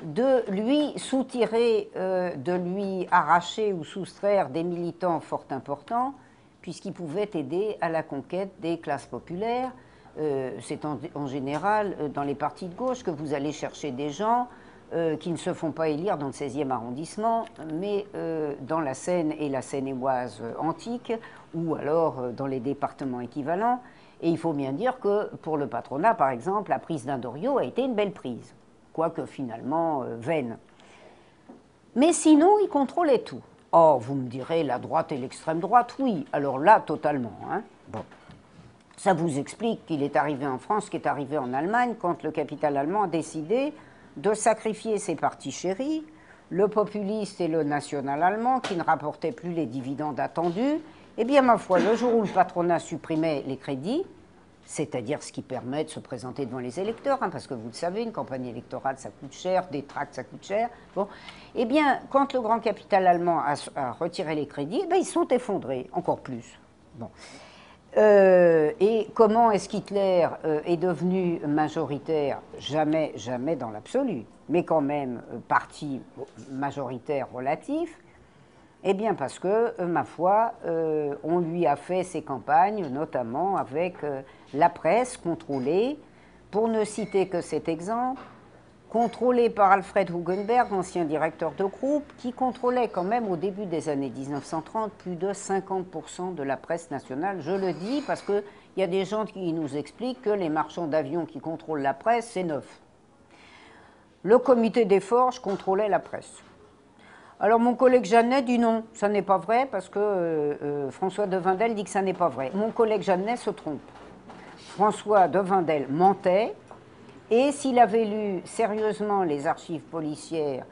de lui soutirer, de lui arracher ou soustraire des militants fort importants, puisqu'il pouvait aider à la conquête des classes populaires. C'est en général dans les partis de gauche que vous allez chercher des gens qui ne se font pas élire dans le 16e arrondissement, mais dans la Seine et la Seine-et-Oise antique, ou alors dans les départements équivalents. Et il faut bien dire que pour le patronat, par exemple, la prise d'un Doriot a été une belle prise, quoique finalement vaine. Mais sinon, il contrôlait tout. Or, vous me direz, la droite et l'extrême droite, oui. Alors là, totalement. Hein. Bon. Ça vous explique qu'il est arrivé en France, qu'il est arrivé en Allemagne, quand le capital allemand a décidé de sacrifier ses partis chéris, le populiste et le national allemand, qui ne rapportaient plus les dividendes attendus. Eh bien, ma foi, le jour où le patronat supprimait les crédits, c'est-à-dire ce qui permet de se présenter devant les électeurs, hein, parce que vous le savez, une campagne électorale, ça coûte cher, des tracts, ça coûte cher. Bon. Eh bien, quand le grand capital allemand a retiré les crédits, eh bien, ils sont effondrés, encore plus. Bon. Et comment est-ce qu'Hitler est devenu majoritaire? Jamais, jamais dans l'absolu, mais quand même parti majoritaire relatif. Eh bien parce que, ma foi, on lui a fait ses campagnes, notamment avec la presse contrôlée, pour ne citer que cet exemple, contrôlée par Alfred Hugenberg, ancien directeur de groupe, qui contrôlait quand même au début des années 1930 plus de 50% de la presse nationale. Je le dis parce qu'il y a des gens qui nous expliquent que les marchands d'avions qui contrôlent la presse, c'est neuf. Le comité des forges contrôlait la presse. Alors mon collègue Jeannet dit non, ça n'est pas vrai, parce que François de Wendel dit que ça n'est pas vrai. Mon collègue Jeannet se trompe. François de Wendel mentait, et s'il avait lu sérieusement les archives policières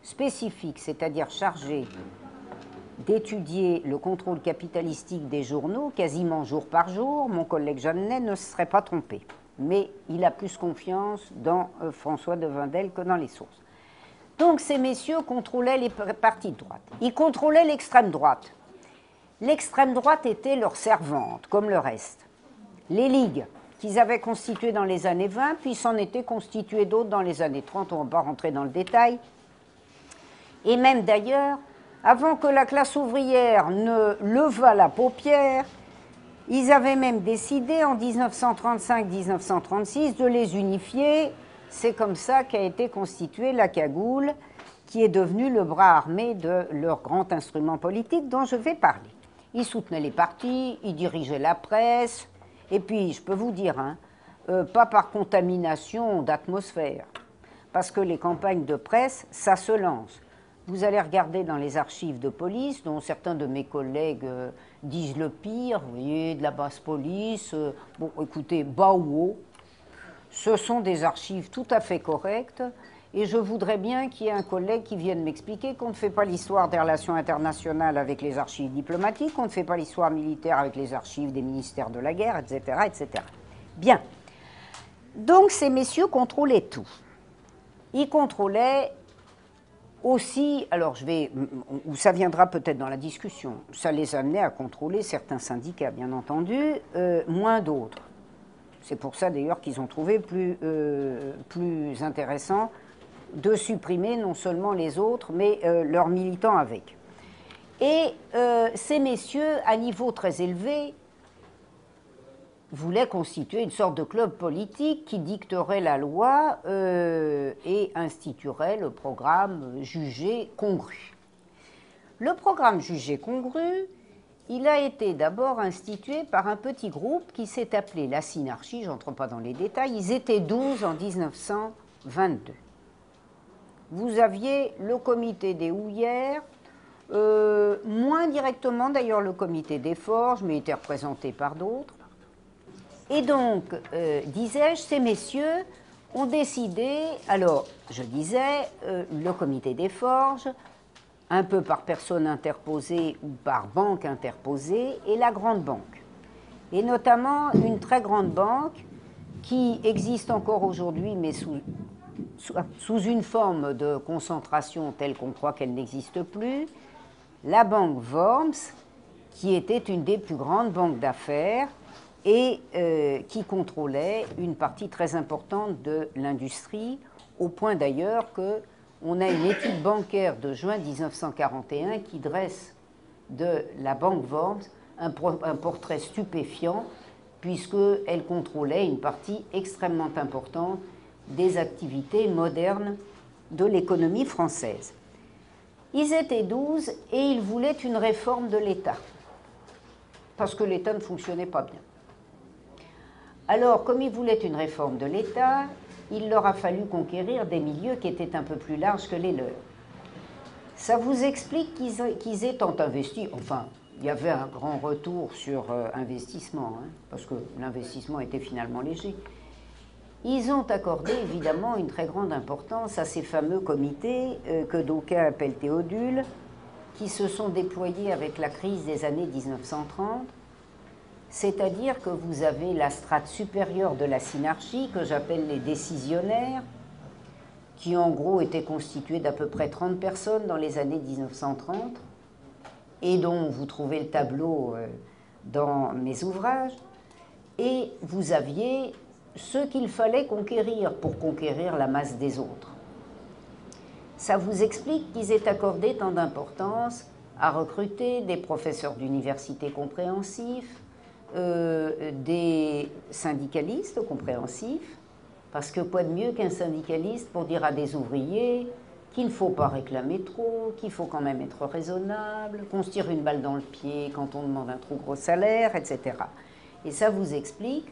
spécifiques, c'est-à-dire chargées d'étudier le contrôle capitalistique des journaux, quasiment jour par jour, mon collègue Jeannet ne se serait pas trompé. Mais il a plus confiance dans François de Wendel que dans les sources. Donc ces messieurs contrôlaient les partis de droite. Ils contrôlaient l'extrême droite. L'extrême droite était leur servante, comme le reste. Les ligues qu'ils avaient constituées dans les années 20, puis s'en étaient constituées d'autres dans les années 30, on ne va pas rentrer dans le détail. Et même d'ailleurs, avant que la classe ouvrière ne levât la paupière, ils avaient même décidé en 1935-1936 de les unifier. C'est comme ça qu'a été constituée la cagoule, qui est devenue le bras armé de leur grand instrument politique dont je vais parler. Ils soutenaient les partis, ils dirigeaient la presse, et puis je peux vous dire, hein, pas par contamination d'atmosphère, parce que les campagnes de presse, ça se lance. Vous allez regarder dans les archives de police, dont certains de mes collègues disent le pire, vous voyez, de la basse police, bon écoutez, bas ou haut, ce sont des archives tout à fait correctes Et je voudrais bien qu'il y ait un collègue qui vienne m'expliquer qu'on ne fait pas l'histoire des relations internationales avec les archives diplomatiques, qu'on ne fait pas l'histoire militaire avec les archives des ministères de la guerre, etc., etc. Bien. Donc ces messieurs contrôlaient tout. Ils contrôlaient aussi, alors ou ça viendra peut-être dans la discussion, ça les amenait à contrôler certains syndicats, bien entendu, moins d'autres. C'est pour ça d'ailleurs qu'ils ont trouvé plus intéressant de supprimer non seulement les autres, mais leurs militants avec. Et ces messieurs, à niveau très élevé, voulaient constituer une sorte de club politique qui dicterait la loi et instituerait le programme jugé congru. Le programme jugé congru, il a été d'abord institué par un petit groupe qui s'est appelé la Synarchie, je n'entre pas dans les détails, ils étaient 12 en 1922. Vous aviez le comité des houillères, moins directement d'ailleurs le comité des forges, mais il était représenté par d'autres. Et donc, disais-je, ces messieurs ont décidé, alors je disais, le comité des forges, un peu par personne interposée ou par banque interposée, et la grande banque. Et notamment une très grande banque qui existe encore aujourd'hui, mais sous une forme de concentration telle qu'on croit qu'elle n'existe plus, la banque Worms, qui était une des plus grandes banques d'affaires et qui contrôlait une partie très importante de l'industrie, au point d'ailleurs qu'on a une étude bancaire de juin 1941 qui dresse de la banque Worms un portrait stupéfiant, puisqu'elle contrôlait une partie extrêmement importante des activités modernes de l'économie française. Ils étaient 12 et ils voulaient une réforme de l'État, parce que l'État ne fonctionnait pas bien. Alors, comme ils voulaient une réforme de l'État, il leur a fallu conquérir des milieux qui étaient un peu plus larges que les leurs. Ça vous explique qu'ils aient tant investi, enfin, il y avait un grand retour sur investissement, hein, parce que l'investissement était finalement léger. Ils ont accordé évidemment une très grande importance à ces fameux comités que d'aucuns appellent théodules, qui se sont déployés avec la crise des années 1930, c'est-à-dire que vous avez la strate supérieure de la synarchie, que j'appelle les décisionnaires, qui en gros étaient constitués d'à peu près 30 personnes dans les années 1930, et dont vous trouvez le tableau dans mes ouvrages, et vous aviez ce qu'il fallait conquérir pour conquérir la masse des autres. Ça vous explique qu'ils aient accordé tant d'importance à recruter des professeurs d'université compréhensifs, des syndicalistes compréhensifs, parce que quoi de mieux qu'un syndicaliste pour dire à des ouvriers qu'il ne faut pas réclamer trop, qu'il faut quand même être raisonnable, qu'on se tire une balle dans le pied quand on demande un trop gros salaire, etc. Et ça vous explique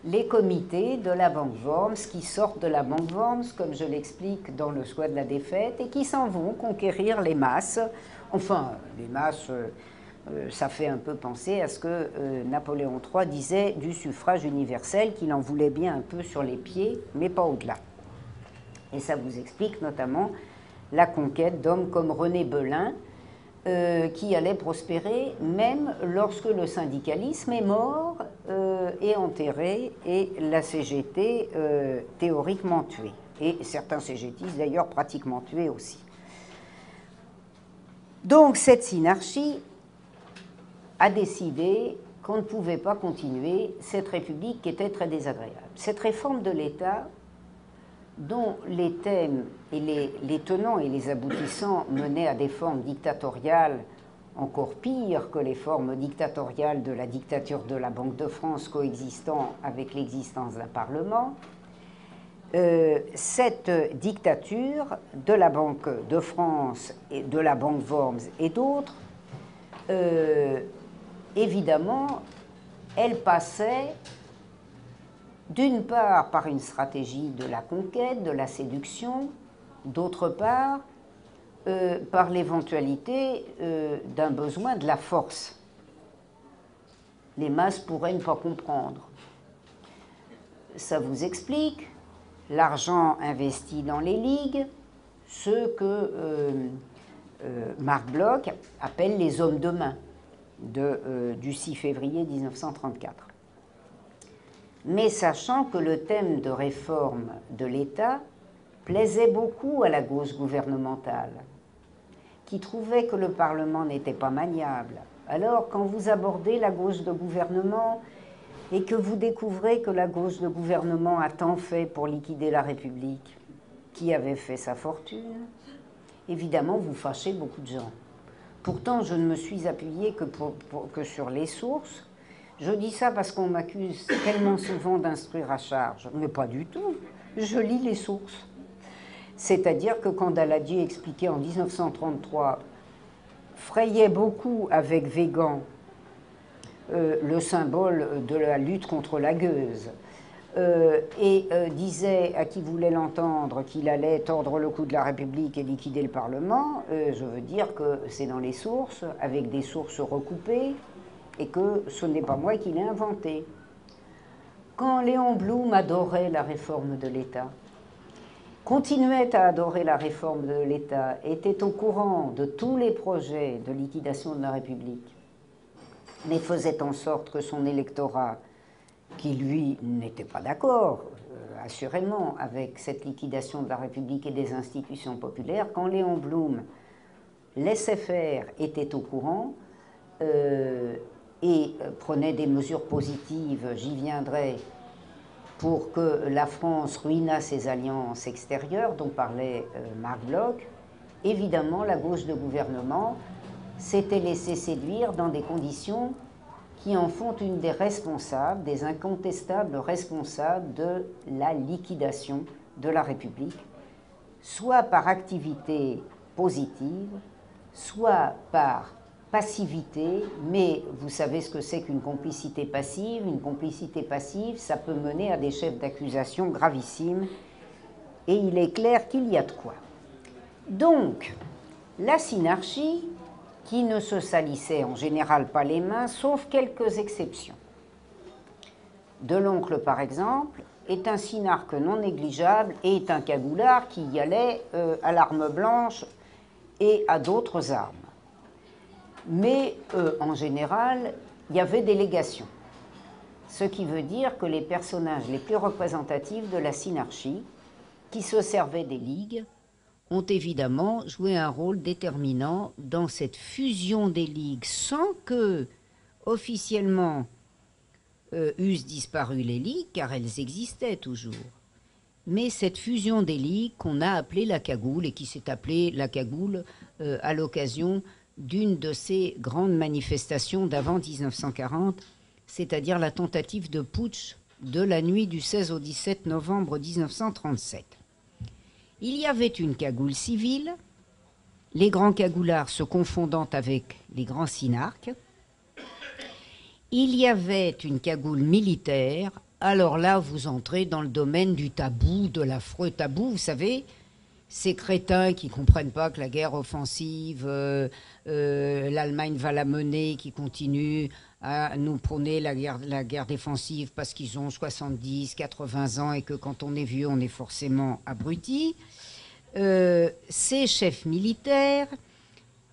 les comités de la banque Worms qui sortent de la banque Worms, comme je l'explique dans Le choix de la défaite, et qui s'en vont conquérir les masses. Enfin, les masses, ça fait un peu penser à ce que Napoléon III disait du suffrage universel, qu'il en voulait bien un peu sur les pieds, mais pas au-delà. Et ça vous explique notamment la conquête d'hommes comme René Belin, qui allait prospérer même lorsque le syndicalisme est mort et enterré et la CGT théoriquement tuée. Et certains CGTistes d'ailleurs pratiquement tués aussi. Donc cette synarchie a décidé qu'on ne pouvait pas continuer cette république qui était très désagréable. Cette réforme de l'État, dont les thèmes et les tenants et les aboutissants menaient à des formes dictatoriales encore pires que les formes dictatoriales de la dictature de la Banque de France coexistant avec l'existence d'un Parlement, cette dictature de la Banque de France et de la Banque Worms et d'autres, évidemment, elle passait d'une part par une stratégie de la conquête, de la séduction, d'autre part par l'éventualité d'un besoin de la force. Les masses pourraient ne pas comprendre. Ça vous explique l'argent investi dans les ligues, ceux que Marc Bloch appelle les hommes de main du 6 février 1934. Mais sachant que le thème de réforme de l'État plaisait beaucoup à la gauche gouvernementale, qui trouvait que le Parlement n'était pas maniable. Alors, quand vous abordez la gauche de gouvernement et que vous découvrez que la gauche de gouvernement a tant fait pour liquider la République, qui avait fait sa fortune, évidemment, vous fâchez beaucoup de gens. Pourtant, je ne me suis appuyée que sur les sources. Je dis ça parce qu'on m'accuse tellement souvent d'instruire à charge. Mais pas du tout. Je lis les sources. C'est-à-dire que quand Daladier expliquait en 1933, frayait beaucoup avec Végan le symbole de la lutte contre la gueuse, et disait à qui voulait l'entendre qu'il allait tordre le cou de la République et liquider le Parlement, je veux dire que c'est dans les sources, avec des sources recoupées, et que ce n'est pas moi qui l'ai inventé. Quand Léon Blum adorait la réforme de l'État, continuait à adorer la réforme de l'État, était au courant de tous les projets de liquidation de la République, mais faisait en sorte que son électorat, qui lui n'était pas d'accord, assurément, avec cette liquidation de la République et des institutions populaires, quand Léon Blum laissait faire, était au courant, et prenait des mesures positives, j'y viendrai, pour que la France ruinât ses alliances extérieures, dont parlait Marc Bloch, évidemment, la gauche de gouvernement s'était laissée séduire dans des conditions qui en font une des responsables, des incontestables responsables de la liquidation de la République, soit par activité positive, soit par passivité, mais vous savez ce que c'est qu'une complicité passive. Une complicité passive, ça peut mener à des chefs d'accusation gravissimes, et il est clair qu'il y a de quoi. Donc, la synarchie, qui ne se salissait en général pas les mains, sauf quelques exceptions. Deloncle, par exemple, est un synarque non négligeable et est un cagoulard qui y allait à l'arme blanche et à d'autres armes. Mais en général, il y avait délégation. Ce qui veut dire que les personnages les plus représentatifs de la synarchie, qui se servaient des ligues, ont évidemment joué un rôle déterminant dans cette fusion des ligues sans que, officiellement, eussent disparu les ligues, car elles existaient toujours. Mais cette fusion des ligues qu'on a appelée la cagoule, et qui s'est appelée la cagoule à l'occasion d'une de ces grandes manifestations d'avant 1940, c'est-à-dire la tentative de putsch de la nuit du 16 au 17 novembre 1937. Il y avait une cagoule civile, les grands cagoulards se confondant avec les grands synarques. Il y avait une cagoule militaire. Alors là, vous entrez dans le domaine du tabou, de l'affreux tabou. Vous savez, ces crétins qui ne comprennent pas que la guerre offensive, l'Allemagne va la mener, qui continuent à nous prôner la guerre défensive parce qu'ils ont 70, 80 ans et que quand on est vieux, on est forcément abruti. Ces chefs militaires,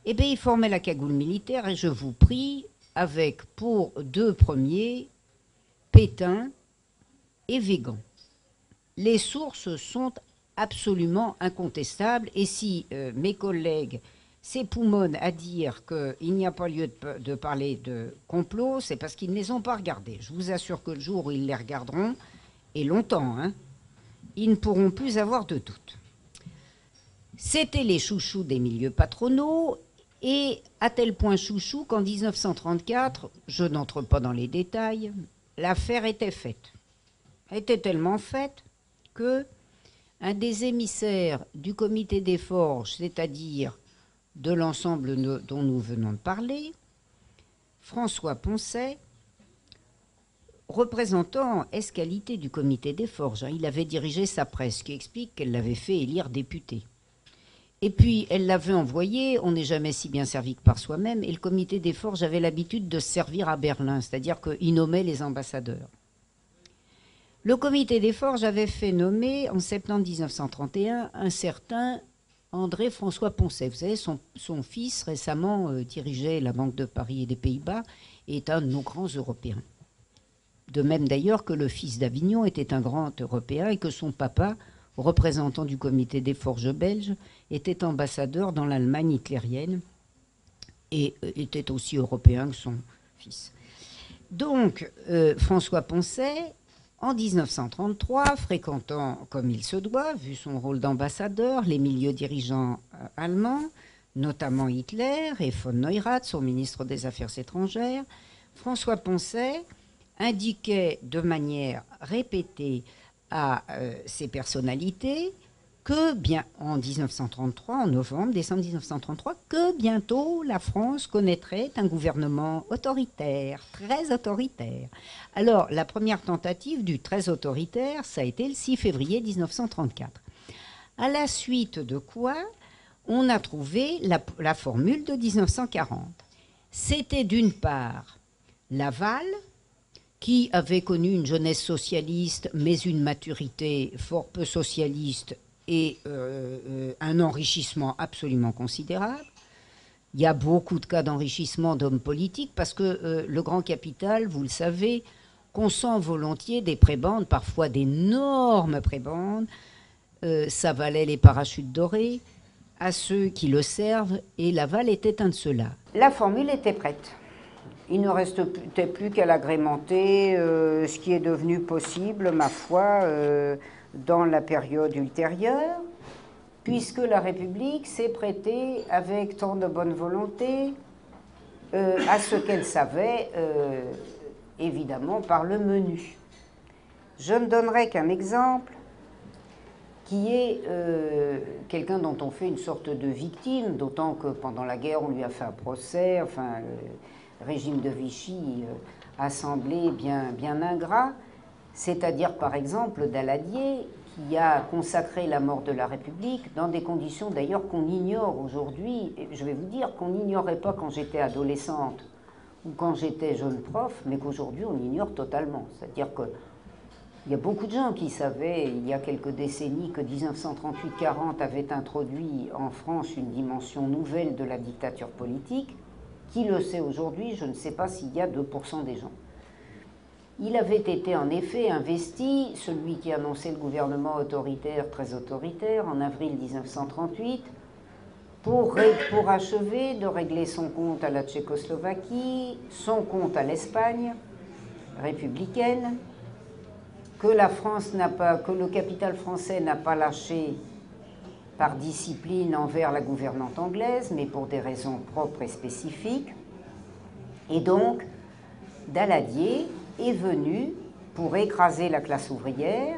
eh bien, ils formaient la cagoule militaire, et je vous prie, avec pour deux premiers, Pétain et Végan. Les sources sont absolument incontestables, et si mes collègues s'époumonnent à dire qu'il n'y a pas lieu de parler de complot, c'est parce qu'ils ne les ont pas regardés. Je vous assure que le jour où ils les regarderont, et longtemps, hein, ils ne pourront plus avoir de doute. C'était les chouchous des milieux patronaux, et à tel point chouchou qu'en 1934, je n'entre pas dans les détails, l'affaire était faite. Elle était tellement faite que un des émissaires du comité des forges, c'est-à-dire de l'ensemble dont nous venons de parler, François Poncet, représentant ès-qualité du comité des forges, il avait dirigé sa presse, qui explique qu'elle l'avait fait élire député. Et puis, elle l'avait envoyé, on n'est jamais si bien servi que par soi-même, et le comité des forges avait l'habitude de se servir à Berlin, c'est-à-dire qu'il nommait les ambassadeurs. Le comité des forges avait fait nommer en septembre 1931 un certain André-François Poncet. Vous savez, son fils récemment dirigeait la Banque de Paris et des Pays-Bas et est un de nos grands Européens. De même d'ailleurs que le fils d'Avignon était un grand Européen et que son papa, représentant du comité des forges belges, était ambassadeur dans l'Allemagne hitlérienne et était aussi européen que son fils. Donc, François Poncet, en 1933, fréquentant comme il se doit, vu son rôle d'ambassadeur, les milieux dirigeants allemands, notamment Hitler et von Neurath, son ministre des Affaires étrangères, François Poncet indiquait de manière répétée à ces personnalités que bien en 1933, en novembre, décembre 1933, que bientôt la France connaîtrait un gouvernement autoritaire, très autoritaire. Alors, la première tentative du très autoritaire, ça a été le 6 février 1934. À la suite de quoi, on a trouvé la formule de 1940. C'était d'une part Laval, qui avait connu une jeunesse socialiste, mais une maturité fort peu socialiste, et un enrichissement absolument considérable. Il y a beaucoup de cas d'enrichissement d'hommes politiques parce que le grand capital, vous le savez, consent volontiers des prébendes, parfois d'énormes prébendes. Ça valait les parachutes dorés à ceux qui le servent et Laval était un de ceux-là. La formule était prête. Il ne restait plus qu'à l'agrémenter, ce qui est devenu possible, ma foi, dans la période ultérieure, puisque la République s'est prêtée avec tant de bonne volonté à ce qu'elle savait, évidemment, par le menu. Je ne donnerai qu'un exemple qui est quelqu'un dont on fait une sorte de victime, d'autant que pendant la guerre, on lui a fait un procès, enfin, le régime de Vichy a semblé bien ingrat. C'est-à-dire, par exemple, Daladier, qui a consacré la mort de la République dans des conditions d'ailleurs qu'on ignore aujourd'hui. Et je vais vous dire qu'on n'ignorait pas quand j'étais adolescente ou quand j'étais jeune prof, mais qu'aujourd'hui on ignore totalement. C'est-à-dire qu'il y a beaucoup de gens qui savaient, il y a quelques décennies, que 1938-40 avait introduit en France une dimension nouvelle de la dictature politique. Qui le sait aujourd'hui? Je ne sais pas s'il y a 2% des gens. Il avait été en effet investi, celui qui annonçait le gouvernement autoritaire, très autoritaire, en avril 1938, pour achever de régler son compte à la Tchécoslovaquie, son compte à l'Espagne républicaine, que le capital français n'a pas lâché par discipline envers la gouvernante anglaise, mais pour des raisons propres et spécifiques. Et donc, Daladier est venu pour écraser la classe ouvrière,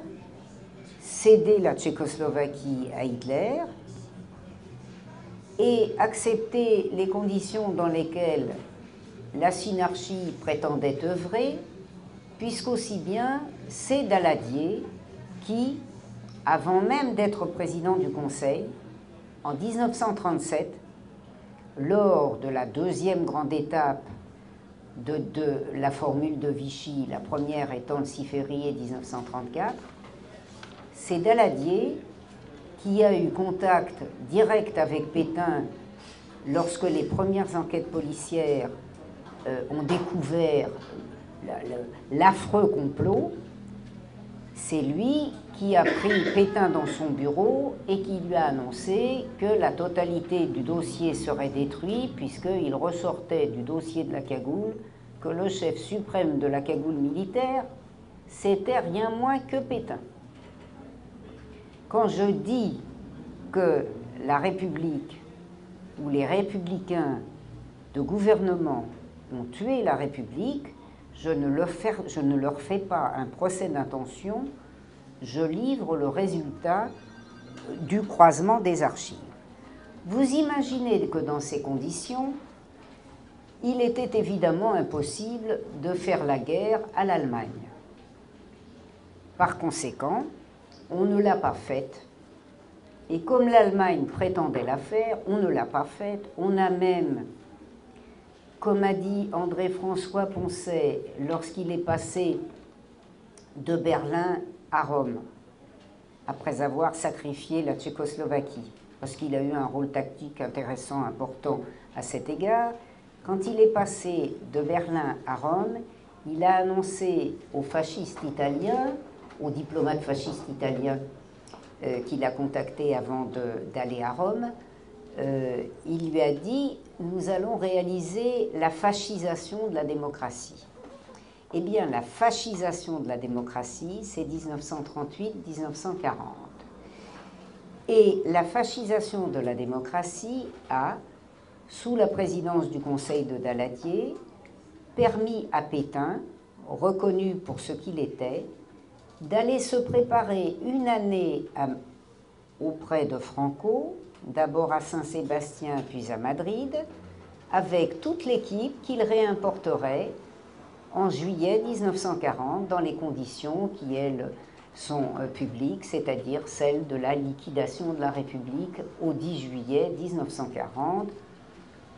céder la Tchécoslovaquie à Hitler et accepter les conditions dans lesquelles la synarchie prétendait œuvrer, puisqu'aussi bien c'est Daladier qui, avant même d'être président du Conseil, en 1937, lors de la deuxième grande étape de la formule de Vichy, la première étant le 6 février 1934, c'est Daladier qui a eu contact direct avec Pétain lorsque les premières enquêtes policières ont découvert l'affreux complot. C'est lui qui a pris Pétain dans son bureau et qui lui a annoncé que la totalité du dossier serait détruite puisqu'il ressortait du dossier de la cagoule que le chef suprême de la cagoule militaire, c'était rien moins que Pétain. Quand je dis que la République ou les républicains de gouvernement ont tué la République, je ne leur fais pas un procès d'intention, je livre le résultat du croisement des archives. Vous imaginez que dans ces conditions, il était évidemment impossible de faire la guerre à l'Allemagne. Par conséquent, on ne l'a pas faite. Et comme l'Allemagne prétendait la faire, on ne l'a pas faite. On a même, comme a dit André-François Poncet, lorsqu'il est passé de Berlin à Rome, après avoir sacrifié la Tchécoslovaquie, parce qu'il a eu un rôle tactique intéressant, important à cet égard. Quand il est passé de Berlin à Rome, il a annoncé aux fascistes italiens, aux diplomates fascistes italiens qu'il a contactés avant d'aller à Rome, il lui a dit « Nous allons réaliser la fascisation de la démocratie ». Eh bien, la fascisation de la démocratie, c'est 1938-1940. Et la fascisation de la démocratie a, sous la présidence du Conseil de Daladier, permis à Pétain, reconnu pour ce qu'il était, d'aller se préparer une année auprès de Franco, d'abord à Saint-Sébastien puis à Madrid, avec toute l'équipe qu'il réimporterait en juillet 1940 dans les conditions qui, elles, sont publiques, c'est-à-dire celles de la liquidation de la République au 10 juillet 1940,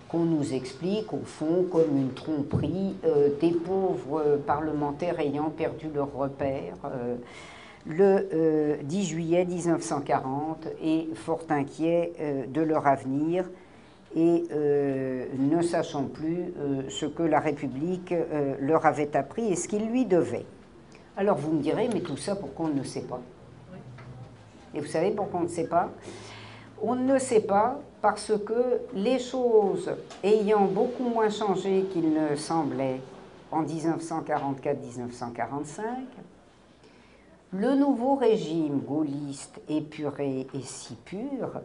qu'on nous explique au fond comme une tromperie des pauvres parlementaires ayant perdu leur repère le 10 juillet 1940 et fort inquiets de leur avenir et ne sachant plus ce que la République leur avait appris et ce qu'ils lui devaient. Alors vous me direz, mais tout ça, pourquoi on ne sait pas? Et vous savez pourquoi on ne sait pas? On ne sait pas parce que les choses ayant beaucoup moins changé qu'il ne semblait en 1944-1945, le nouveau régime gaulliste épuré et si pur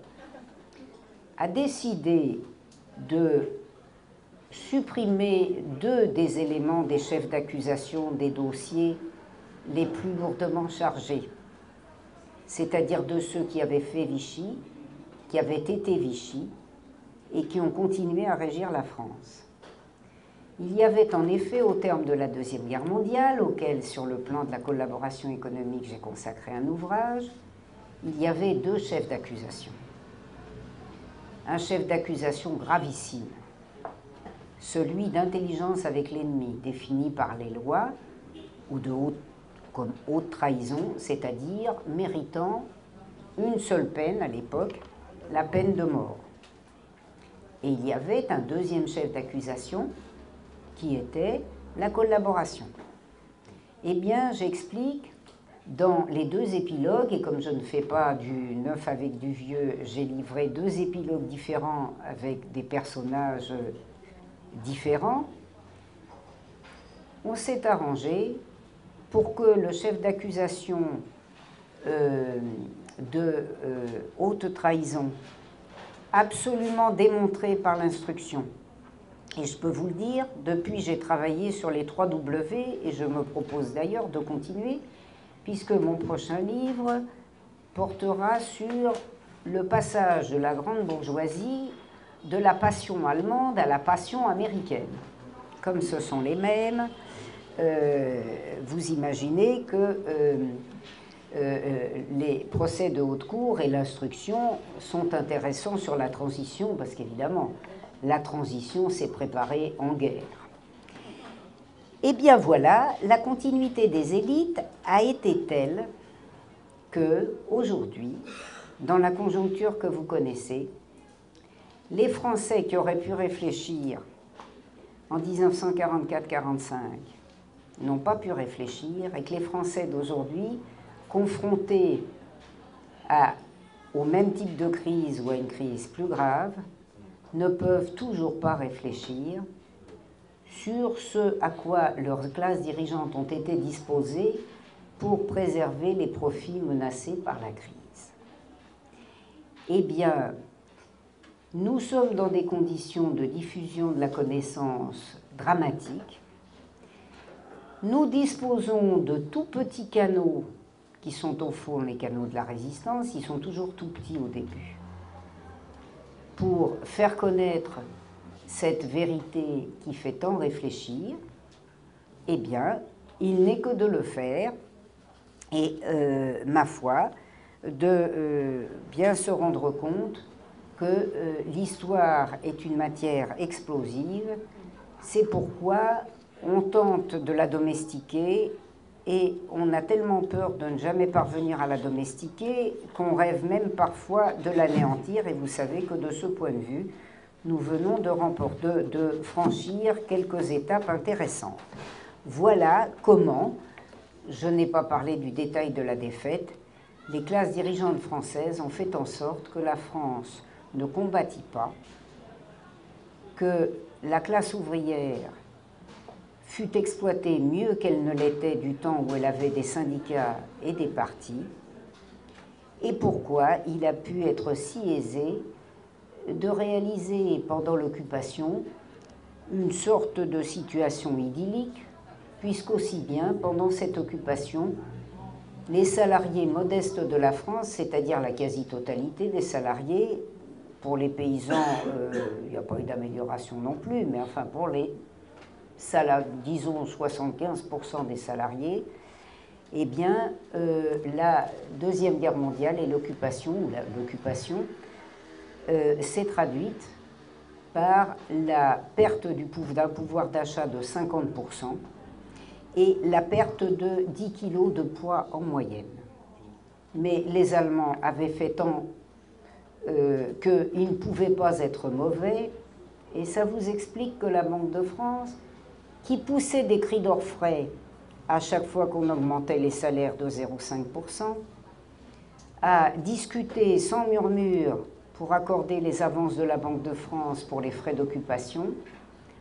a décidé de supprimer deux des éléments des chefs d'accusation des dossiers les plus lourdement chargés, c'est-à-dire de ceux qui avaient fait Vichy, qui avaient été Vichy et qui ont continué à régir la France. Il y avait en effet, au terme de la Deuxième Guerre mondiale, auquel, sur le plan de la collaboration économique, j'ai consacré un ouvrage, il y avait deux chefs d'accusation. Un chef d'accusation gravissime, celui d'intelligence avec l'ennemi, défini par les lois, ou comme haute trahison, c'est-à-dire méritant une seule peine à l'époque, la peine de mort. Et il y avait un deuxième chef d'accusation qui était la collaboration. Eh bien, j'explique dans les deux épilogues, et comme je ne fais pas du neuf avec du vieux, j'ai livré deux épilogues différents avec des personnages différents, on s'est arrangé pour que le chef d'accusation de haute trahison, absolument démontré par l'instruction, et je peux vous le dire, depuis j'ai travaillé sur les 3 W, et je me propose d'ailleurs de continuer, puisque mon prochain livre portera sur le passage de la grande bourgeoisie de la passion allemande à la passion américaine. Comme ce sont les mêmes, vous imaginez que les procès de haute cour et l'instruction sont intéressants sur la transition, parce qu'évidemment, la transition s'est préparée en guerre. Eh bien voilà, la continuité des élites a été telle que, aujourd'hui, dans la conjoncture que vous connaissez, les Français qui auraient pu réfléchir en 1944-45 n'ont pas pu réfléchir, et que les Français d'aujourd'hui, confrontés au même type de crise ou à une crise plus grave, ne peuvent toujours pas réfléchir sur ce à quoi leurs classes dirigeantes ont été disposées pour préserver les profits menacés par la crise. Eh bien, nous sommes dans des conditions de diffusion de la connaissance dramatiques. Nous disposons de tout petits canaux qui sont au fond les canaux de la résistance, ils sont toujours tout petits au début. Pour faire connaître cette vérité qui fait tant réfléchir, eh bien, il n'est que de le faire et, ma foi, de bien se rendre compte que l'histoire est une matière explosive. C'est pourquoi on tente de la domestiquer et on a tellement peur de ne jamais parvenir à la domestiquer qu'on rêve même parfois de l'anéantir, et vous savez que de ce point de vue, nous venons de franchir quelques étapes intéressantes. Voilà comment, je n'ai pas parlé du détail de la défaite, les classes dirigeantes françaises ont fait en sorte que la France ne combattit pas, que la classe ouvrière fut exploitée mieux qu'elle ne l'était du temps où elle avait des syndicats et des partis, et pourquoi il a pu être si aisé de réaliser pendant l'occupation une sorte de situation idyllique, puisqu'aussi bien pendant cette occupation, les salariés modestes de la France, c'est-à-dire la quasi-totalité des salariés, pour les paysans, il n'y a pas eu d'amélioration non plus, mais enfin pour les disons 75% des salariés, eh bien, la Deuxième Guerre mondiale et l'occupation s'est traduite par la perte d'un pouvoir d'achat de 50% et la perte de 10 kilos de poids en moyenne. Mais les Allemands avaient fait tant qu'ils ne pouvaient pas être mauvais, et ça vous explique que la Banque de France, qui poussait des cris d'orfraie à chaque fois qu'on augmentait les salaires de 0,5%, a discuté sans murmure pour accorder les avances de la Banque de France pour les frais d'occupation,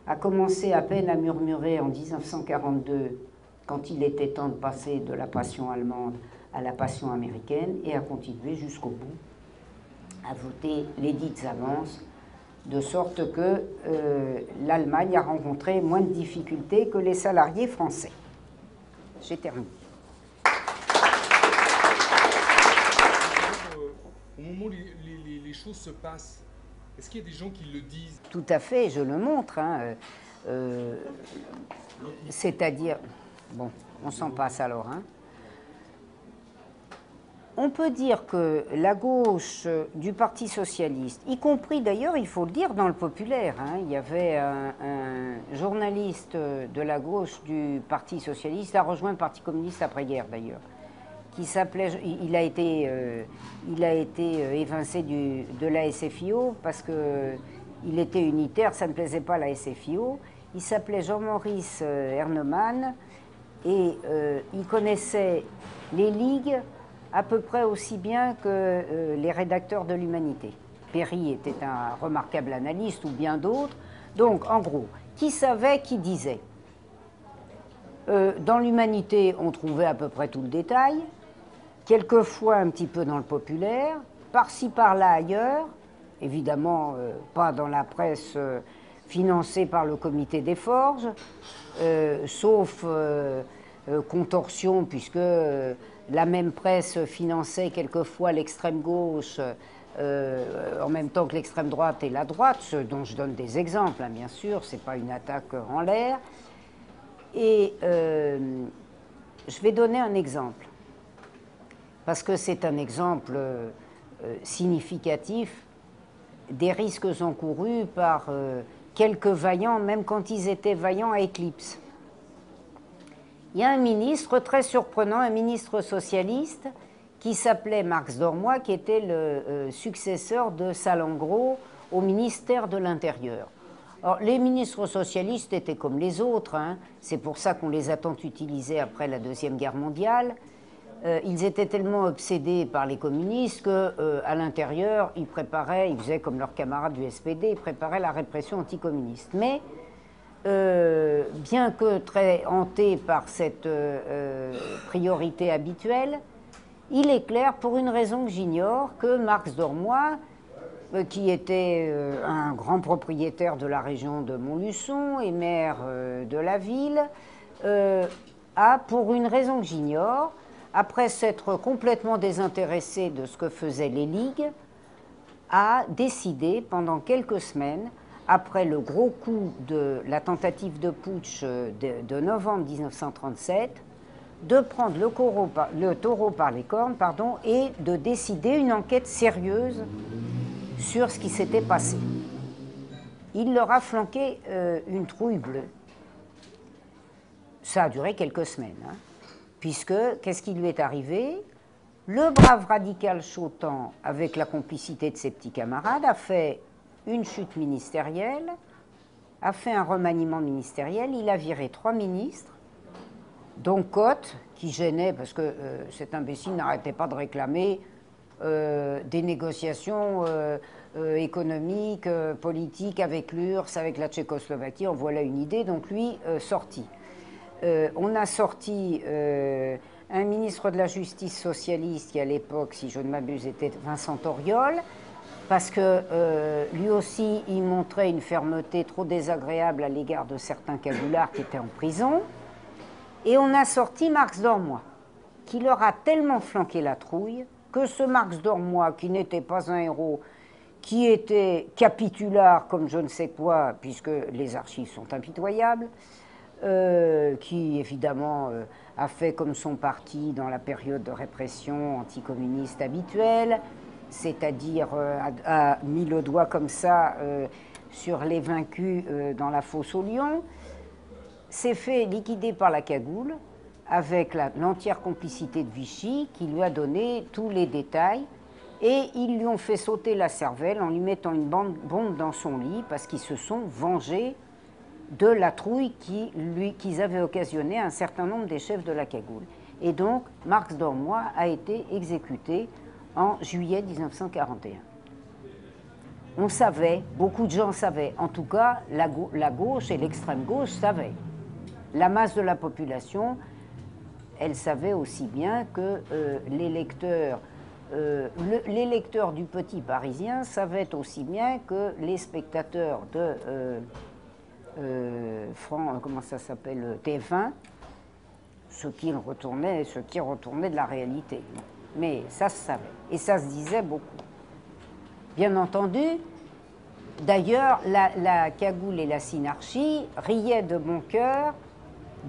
a commencé à peine à murmurer en 1942, quand il était temps de passer de la passion allemande à la passion américaine, et a continué jusqu'au bout à voter les dites avances, de sorte que l'Allemagne a rencontré moins de difficultés que les salariés français. J'ai terminé. Au moment où les choses se passent, est-ce qu'il y a des gens qui le disent? Tout à fait, je le montre. C'est-à-dire... Bon, on s'en passe alors. On peut dire que la gauche du Parti socialiste, y compris d'ailleurs, il faut le dire, dans le populaire, il y avait un journaliste de la gauche du Parti socialiste, a rejoint le Parti communiste après-guerre d'ailleurs, qui s'appelait, il a été évincé de la SFIO parce qu'il était unitaire, ça ne plaisait pas à la SFIO. Il s'appelait Jean-Maurice Ernemann et il connaissait les ligues à peu près aussi bien que les rédacteurs de l'Humanité. Péry était un remarquable analyste, ou bien d'autres. Donc, en gros, qui savait, qui disait. Dans l'Humanité, on trouvait à peu près tout le détail, quelquefois un petit peu dans le populaire, par-ci, par-là, ailleurs, évidemment pas dans la presse financée par le Comité des Forges, sauf contorsion, puisque la même presse finançait quelquefois l'extrême gauche en même temps que l'extrême droite et la droite, ce dont je donne des exemples, bien sûr, ce n'est pas une attaque en l'air. Et je vais donner un exemple, parce que c'est un exemple significatif des risques encourus par quelques vaillants, même quand ils étaient vaillants à éclipse. Il y a un ministre très surprenant, un ministre socialiste, qui s'appelait Marx Dormoy, qui était le successeur de Salengro au ministère de l'Intérieur. Alors, les ministres socialistes étaient comme les autres, c'est pour ça qu'on les a tant utilisés après la Deuxième Guerre mondiale. Ils étaient tellement obsédés par les communistes qu'à l'intérieur, ils faisaient comme leurs camarades du SPD, ils préparaient la répression anticommuniste. Mais bien que très hanté par cette priorité habituelle, il est clair, pour une raison que j'ignore, que Marx Dormoy, qui était un grand propriétaire de la région de Montluçon et maire de la ville, a, pour une raison que j'ignore, après s'être complètement désintéressé de ce que faisaient les ligues, a décidé pendant quelques semaines, après le gros coup de la tentative de putsch de novembre 1937, de prendre le taureau par les cornes, et de décider une enquête sérieuse sur ce qui s'était passé. Il leur a flanqué une trouille bleue. Ça a duré quelques semaines. puisque, qu'est-ce qui lui est arrivé? Le brave radical Chautemps, avec la complicité de ses petits camarades, a fait une chute ministérielle, a fait un remaniement ministériel, il a viré 3 ministres, dont Cotte, qui gênait, parce que cet imbécile n'arrêtait pas de réclamer des négociations économiques, politiques avec l'URSS, avec la Tchécoslovaquie, en voilà une idée, donc lui, sorti. On a sorti un ministre de la Justice socialiste qui, à l'époque, si je ne m'abuse, était Vincent Auriol, parce que lui aussi, il montrait une fermeté trop désagréable à l'égard de certains cagoulards qui étaient en prison. Et on a sorti Marx Dormoy, qui leur a tellement flanqué la trouille que ce Marx Dormoy, qui n'était pas un héros, qui était capitulaire comme je ne sais quoi, puisque les archives sont impitoyables, qui évidemment a fait comme son parti dans la période de répression anticommuniste habituelle, c'est-à-dire a mis le doigt comme ça sur les vaincus dans la fosse aux lions, s'est fait liquider par la cagoule avec l'entière complicité de Vichy qui lui a donné tous les détails et ils lui ont fait sauter la cervelle en lui mettant une bombe dans son lit parce qu'ils se sont vengés de la trouille qu'ils avaient occasionnée à un certain nombre des chefs de la cagoule. Et donc, Marx Dormoy a été exécuté en juillet 1941. On savait, beaucoup de gens savaient, en tout cas, la gauche et l'extrême gauche savaient. La masse de la population, elle savait aussi bien que les lecteurs du Petit Parisien savaient aussi bien que les spectateurs de comment ça s'appelle, TF1, ce qui retournait de la réalité. Mais ça se savait, et ça se disait beaucoup. Bien entendu, d'ailleurs, la cagoule et la synarchie riaient de bon cœur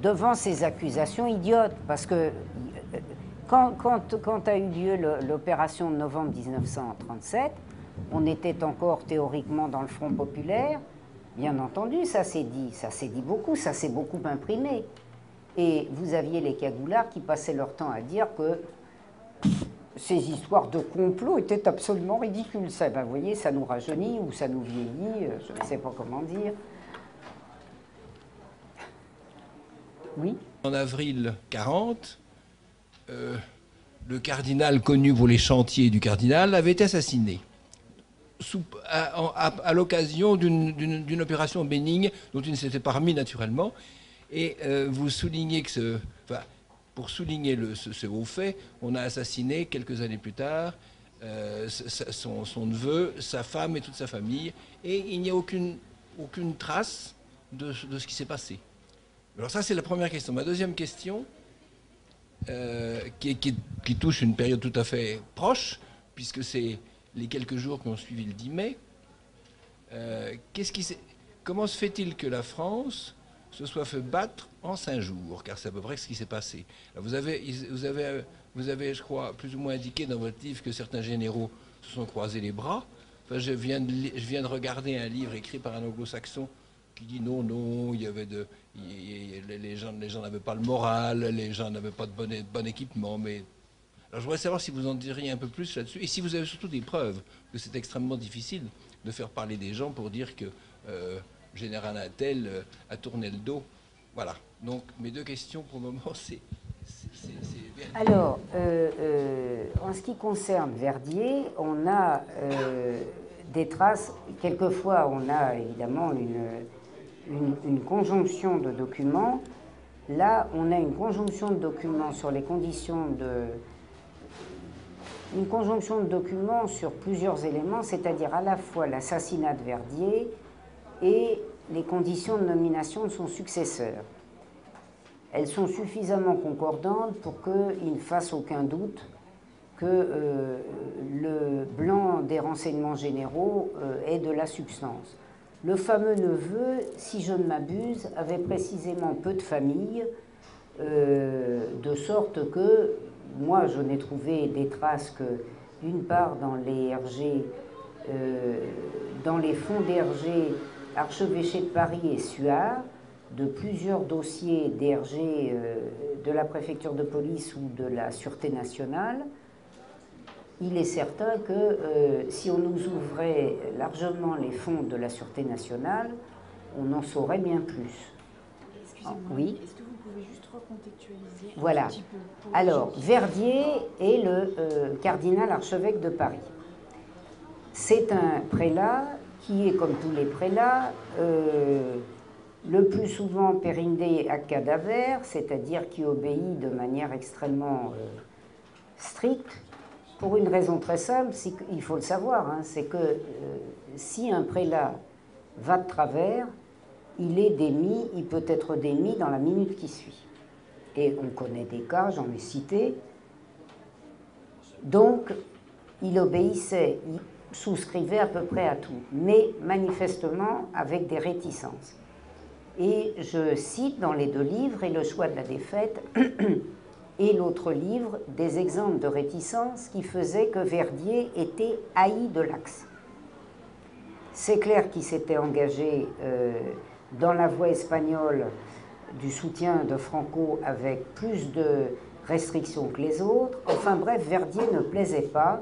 devant ces accusations idiotes, parce que quand a eu lieu l'opération de novembre 1937, on était encore théoriquement dans le Front populaire. Bien entendu, ça s'est dit beaucoup, ça s'est beaucoup imprimé. Et vous aviez les cagoulards qui passaient leur temps à dire que ces histoires de complot étaient absolument ridicules. Ça, ben, vous voyez, ça nous rajeunit ou ça nous vieillit, je ne sais pas comment dire. Oui. En avril 40, le cardinal connu pour les chantiers du cardinal avait été assassiné à l'occasion d'une opération bénigne dont il ne s'était pas remis naturellement. Et vous soulignez que pour souligner ce haut fait, on a assassiné quelques années plus tard son neveu, sa femme et toute sa famille, et il n'y a aucune trace de ce qui s'est passé. Alors ça, c'est la première question. Ma deuxième question, qui touche une période tout à fait proche, puisque c'est les quelques jours qui ont suivi le 10 mai, comment se fait-il que la France se soit fait battre en 5 jours? Car c'est à peu près ce qui s'est passé. Alors vous avez, je crois, plus ou moins indiqué dans votre livre que certains généraux se sont croisés les bras. Enfin, je viens de regarder un livre écrit par un anglo-saxon qui dit non, les gens n'avaient pas le moral, les gens n'avaient pas de bon équipement. Mais alors je voudrais savoir si vous en diriez un peu plus là-dessus, et si vous avez surtout des preuves que c'est extrêmement difficile de faire parler des gens pour dire que le général Intel a tourné le dos. Voilà. Donc mes deux questions pour le moment, c'est... Alors, en ce qui concerne Verdier, on a des traces. Quelquefois, on a évidemment une conjonction de documents. Là, on a une conjonction de documents sur les conditions une conjonction de documents sur plusieurs éléments, c'est-à-dire à la fois l'assassinat de Verdier et les conditions de nomination de son successeur. Elles sont suffisamment concordantes pour qu'il ne fasse aucun doute que le blanc des renseignements généraux est de la substance. Le fameux neveu, si je ne m'abuse, avait précisément peu de famille, de sorte que moi je n'ai trouvé des traces que d'une part dans les RG, dans les fonds d'RG, archevêché de Paris et Suard, de plusieurs dossiers DRG de la préfecture de police ou de la Sûreté nationale, il est certain que si on nous ouvrait largement les fonds de la Sûreté nationale, on en saurait bien plus. Excusez-moi, oui. Est-ce que vous pouvez juste recontextualiser Voilà. un petit peu pour Alors, les gens qui- Verdier est le cardinal archevêque de Paris. C'est un prélat qui est, comme tous les prélats, le plus souvent périndé à cadaver, c'est-à-dire qui obéit de manière extrêmement stricte, pour une raison très simple, il faut le savoir, hein, c'est que si un prélat va de travers, il est démis, il peut être démis dans la minute qui suit. Et on connaît des cas, j'en ai cité. Donc, il obéissait, il souscrivait à peu près à tout, mais manifestement avec des réticences. Et je cite dans les deux livres, Et le choix de la défaite, et l'autre livre, des exemples de réticence qui faisaient que Verdier était haï de l'Axe. C'est clair qu'il s'était engagé dans la voie espagnole du soutien de Franco avec plus de restrictions que les autres. Enfin bref, Verdier ne plaisait pas.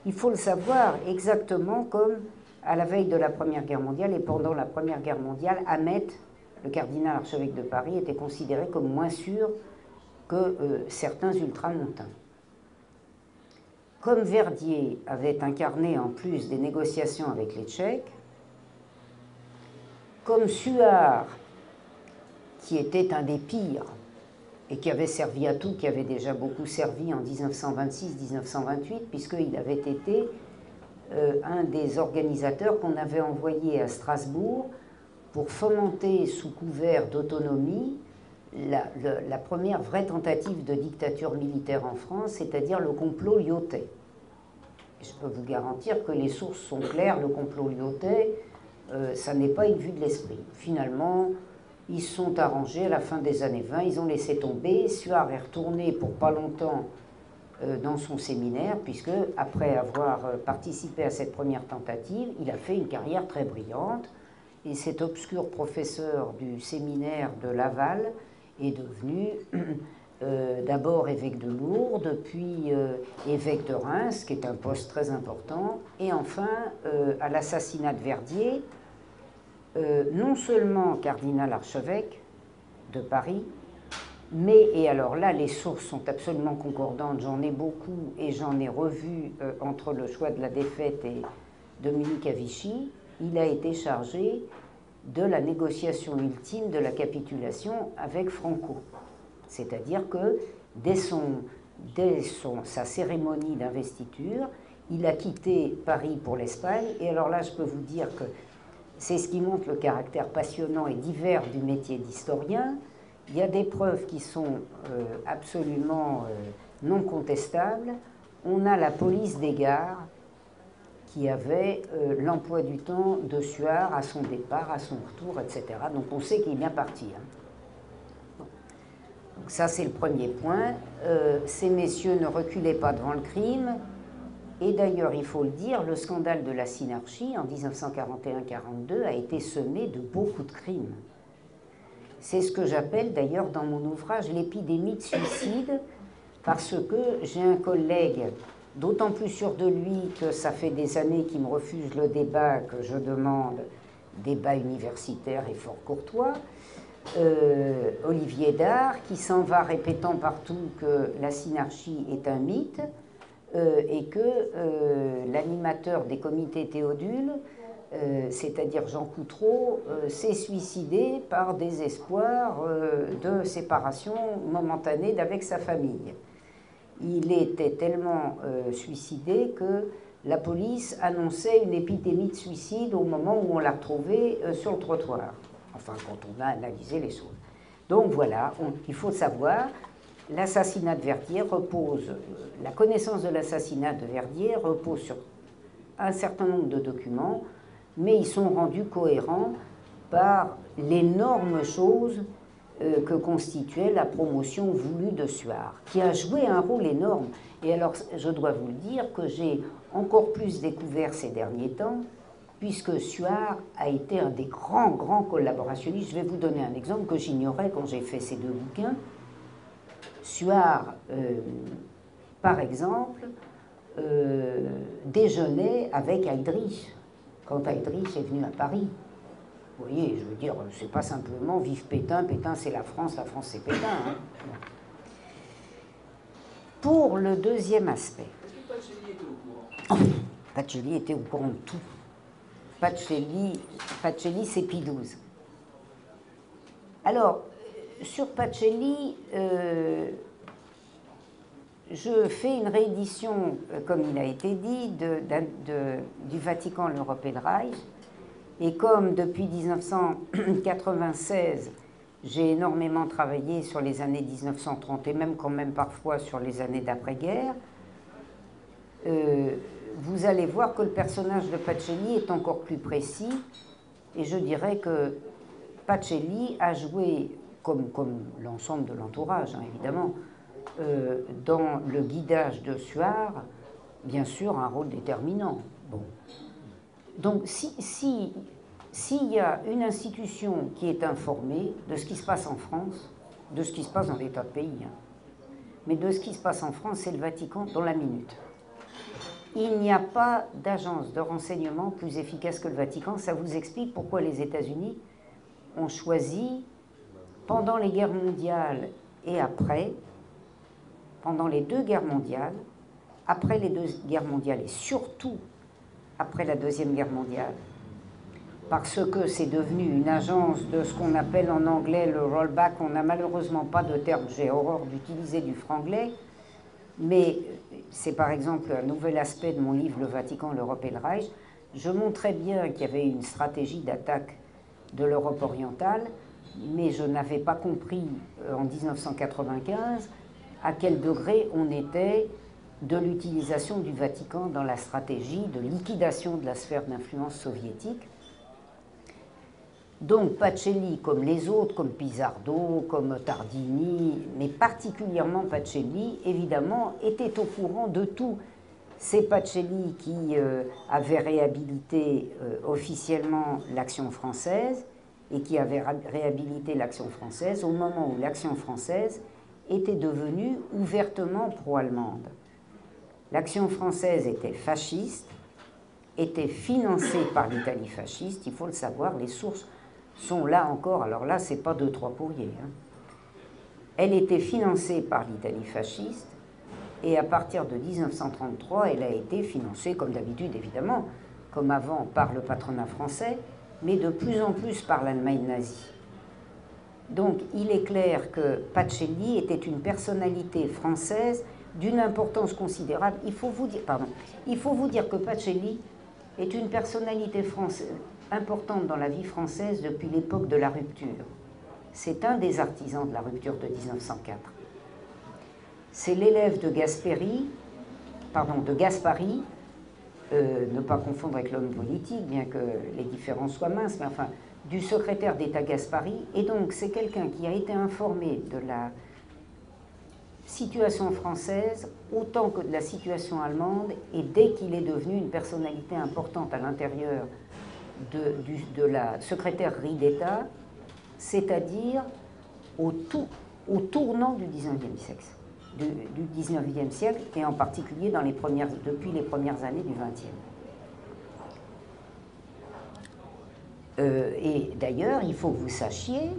Il faut le savoir, exactement comme à la veille de la Première Guerre mondiale et pendant la Première Guerre mondiale, Ahmet, le cardinal archevêque de Paris, était considéré comme moins sûr que certains ultramontains. Comme Verdier avait incarné en plus des négociations avec les Tchèques, comme Suard, qui était un des pires et qui avait servi à tout, qui avait déjà beaucoup servi en 1926-1928, puisqu'il avait été un des organisateurs qu'on avait envoyé à Strasbourg pour fomenter sous couvert d'autonomie la première vraie tentative de dictature militaire en France, c'est-à-dire le complot Lyautey. Je peux vous garantir que les sources sont claires, le complot Lyautey, ça n'est pas une vue de l'esprit. Finalement, ils se sont arrangés à la fin des années 20, ils ont laissé tomber. Suard est retourné pour pas longtemps dans son séminaire, puisque après avoir participé à cette première tentative, il a fait une carrière très brillante. Et cet obscur professeur du séminaire de Laval est devenu d'abord évêque de Lourdes, puis évêque de Reims, qui est un poste très important, et enfin, à l'assassinat de Verdier, non seulement cardinal archevêque de Paris, mais, et alors là, les sources sont absolument concordantes, j'en ai beaucoup, et j'en ai revu entre le choix de la défaite et Dominique à Vichy, il a été chargé de la négociation ultime de la capitulation avec Franco. C'est-à-dire que dès sa cérémonie d'investiture, il a quitté Paris pour l'Espagne. Et alors là, je peux vous dire que c'est ce qui montre le caractère passionnant et divers du métier d'historien. Il y a des preuves qui sont absolument non contestables. On a la police des gares qui avait l'emploi du temps de Suard à son départ, à son retour, etc. Donc on sait qu'il est bien parti. Hein. Bon. Donc ça, c'est le premier point. Ces messieurs ne reculaient pas devant le crime. Et d'ailleurs, il faut le dire, le scandale de la synarchie en 1941-42 a été semé de beaucoup de crimes. C'est ce que j'appelle d'ailleurs dans mon ouvrage l'épidémie de suicide, parce que j'ai un collègue d'autant plus sûr de lui que ça fait des années qu'il me refuse le débat que je demande, débat universitaire et fort courtois, Olivier Dard, qui s'en va répétant partout que la synarchie est un mythe et que l'animateur des comités Théodule, c'est-à-dire Jean Coutreau, s'est suicidé par désespoir de séparation momentanée d'avec sa famille. Il était tellement suicidé que la police annonçait une épidémie de suicide au moment où on l'a retrouvé sur le trottoir. Enfin, quand on a analysé les choses. Donc voilà, il faut savoir, l'assassinat de Verdier repose, la connaissance de l'assassinat de Verdier repose sur un certain nombre de documents, mais ils sont rendus cohérents par l'énorme chose que constituait la promotion voulue de Suard, qui a joué un rôle énorme. Et alors, je dois vous le dire que j'ai encore plus découvert ces derniers temps puisque Suard a été un des grands collaborationnistes. Je vais vous donner un exemple que j'ignorais quand j'ai fait ces deux bouquins. Suard, par exemple, déjeunait avec Heydrich, quand Heydrich est venu à Paris. Vous voyez, je veux dire, c'est pas simplement vive Pétain, Pétain c'est la France c'est Pétain. Hein. Pour le deuxième aspect. Est-ce que Pacelli était au courant? Pacelli était au courant de tout. Pacelli c'est Pie XII. Alors, sur Pacelli, je fais une réédition, comme il a été dit, du Vatican, l'Europe et le Reich. Et comme depuis 1996, j'ai énormément travaillé sur les années 1930 et même quand même parfois sur les années d'après-guerre, vous allez voir que le personnage de Pacelli est encore plus précis. Et je dirais que Pacelli a joué, comme l'ensemble de l'entourage, hein, évidemment, dans le guidage de Suard, bien sûr, un rôle déterminant. Bon. Donc, s'il y a une institution qui est informée de ce qui se passe en France, de ce qui se passe dans des tas de pays, hein, mais de ce qui se passe en France, c'est le Vatican dans la minute. Il n'y a pas d'agence de renseignement plus efficace que le Vatican. Ça vous explique pourquoi les États-Unis ont choisi, pendant les guerres mondiales et après, pendant les deux guerres mondiales, après les deux guerres mondiales et surtout après la Deuxième Guerre mondiale, parce que c'est devenu une agence de ce qu'on appelle en anglais le rollback. On n'a malheureusement pas de terme, j'ai horreur d'utiliser du franglais, mais c'est par exemple un nouvel aspect de mon livre « Le Vatican, l'Europe et le Reich ». Je montrais bien qu'il y avait une stratégie d'attaque de l'Europe orientale, mais je n'avais pas compris en 1995 à quel degré on était de l'utilisation du Vatican dans la stratégie de liquidation de la sphère d'influence soviétique. Donc Pacelli, comme les autres, comme Pisardo, comme Tardini, mais particulièrement Pacelli, évidemment, était au courant de tout. C'est Pacelli qui avait réhabilité officiellement l'Action française et qui avait réhabilité l'Action française au moment où l'Action française était devenue ouvertement pro-allemande. L'Action française était fasciste, était financée par l'Italie fasciste, il faut le savoir, les sources sont là encore, alors là, c'est pas 2-3 courriers. Hein. Elle était financée par l'Italie fasciste, et à partir de 1933, elle a été financée, comme d'habitude évidemment, comme avant, par le patronat français, mais de plus en plus par l'Allemagne nazie. Donc il est clair que Pacelli était une personnalité française d'une importance considérable. Il faut vous dire que Pacelli est une personnalité française importante dans la vie française depuis l'époque de la rupture. C'est un des artisans de la rupture de 1904. C'est l'élève de Gaspari, ne pas confondre avec l'homme politique, bien que les différences soient minces, mais enfin, du secrétaire d'État Gaspari, et donc c'est quelqu'un qui a été informé de la situation française autant que de la situation allemande, et dès qu'il est devenu une personnalité importante à l'intérieur de la secrétairerie d'État, c'est-à-dire au tournant du 19e siècle. Du 19e siècle, et en particulier depuis les premières années du 20e. Et d'ailleurs, il faut que vous sachiez,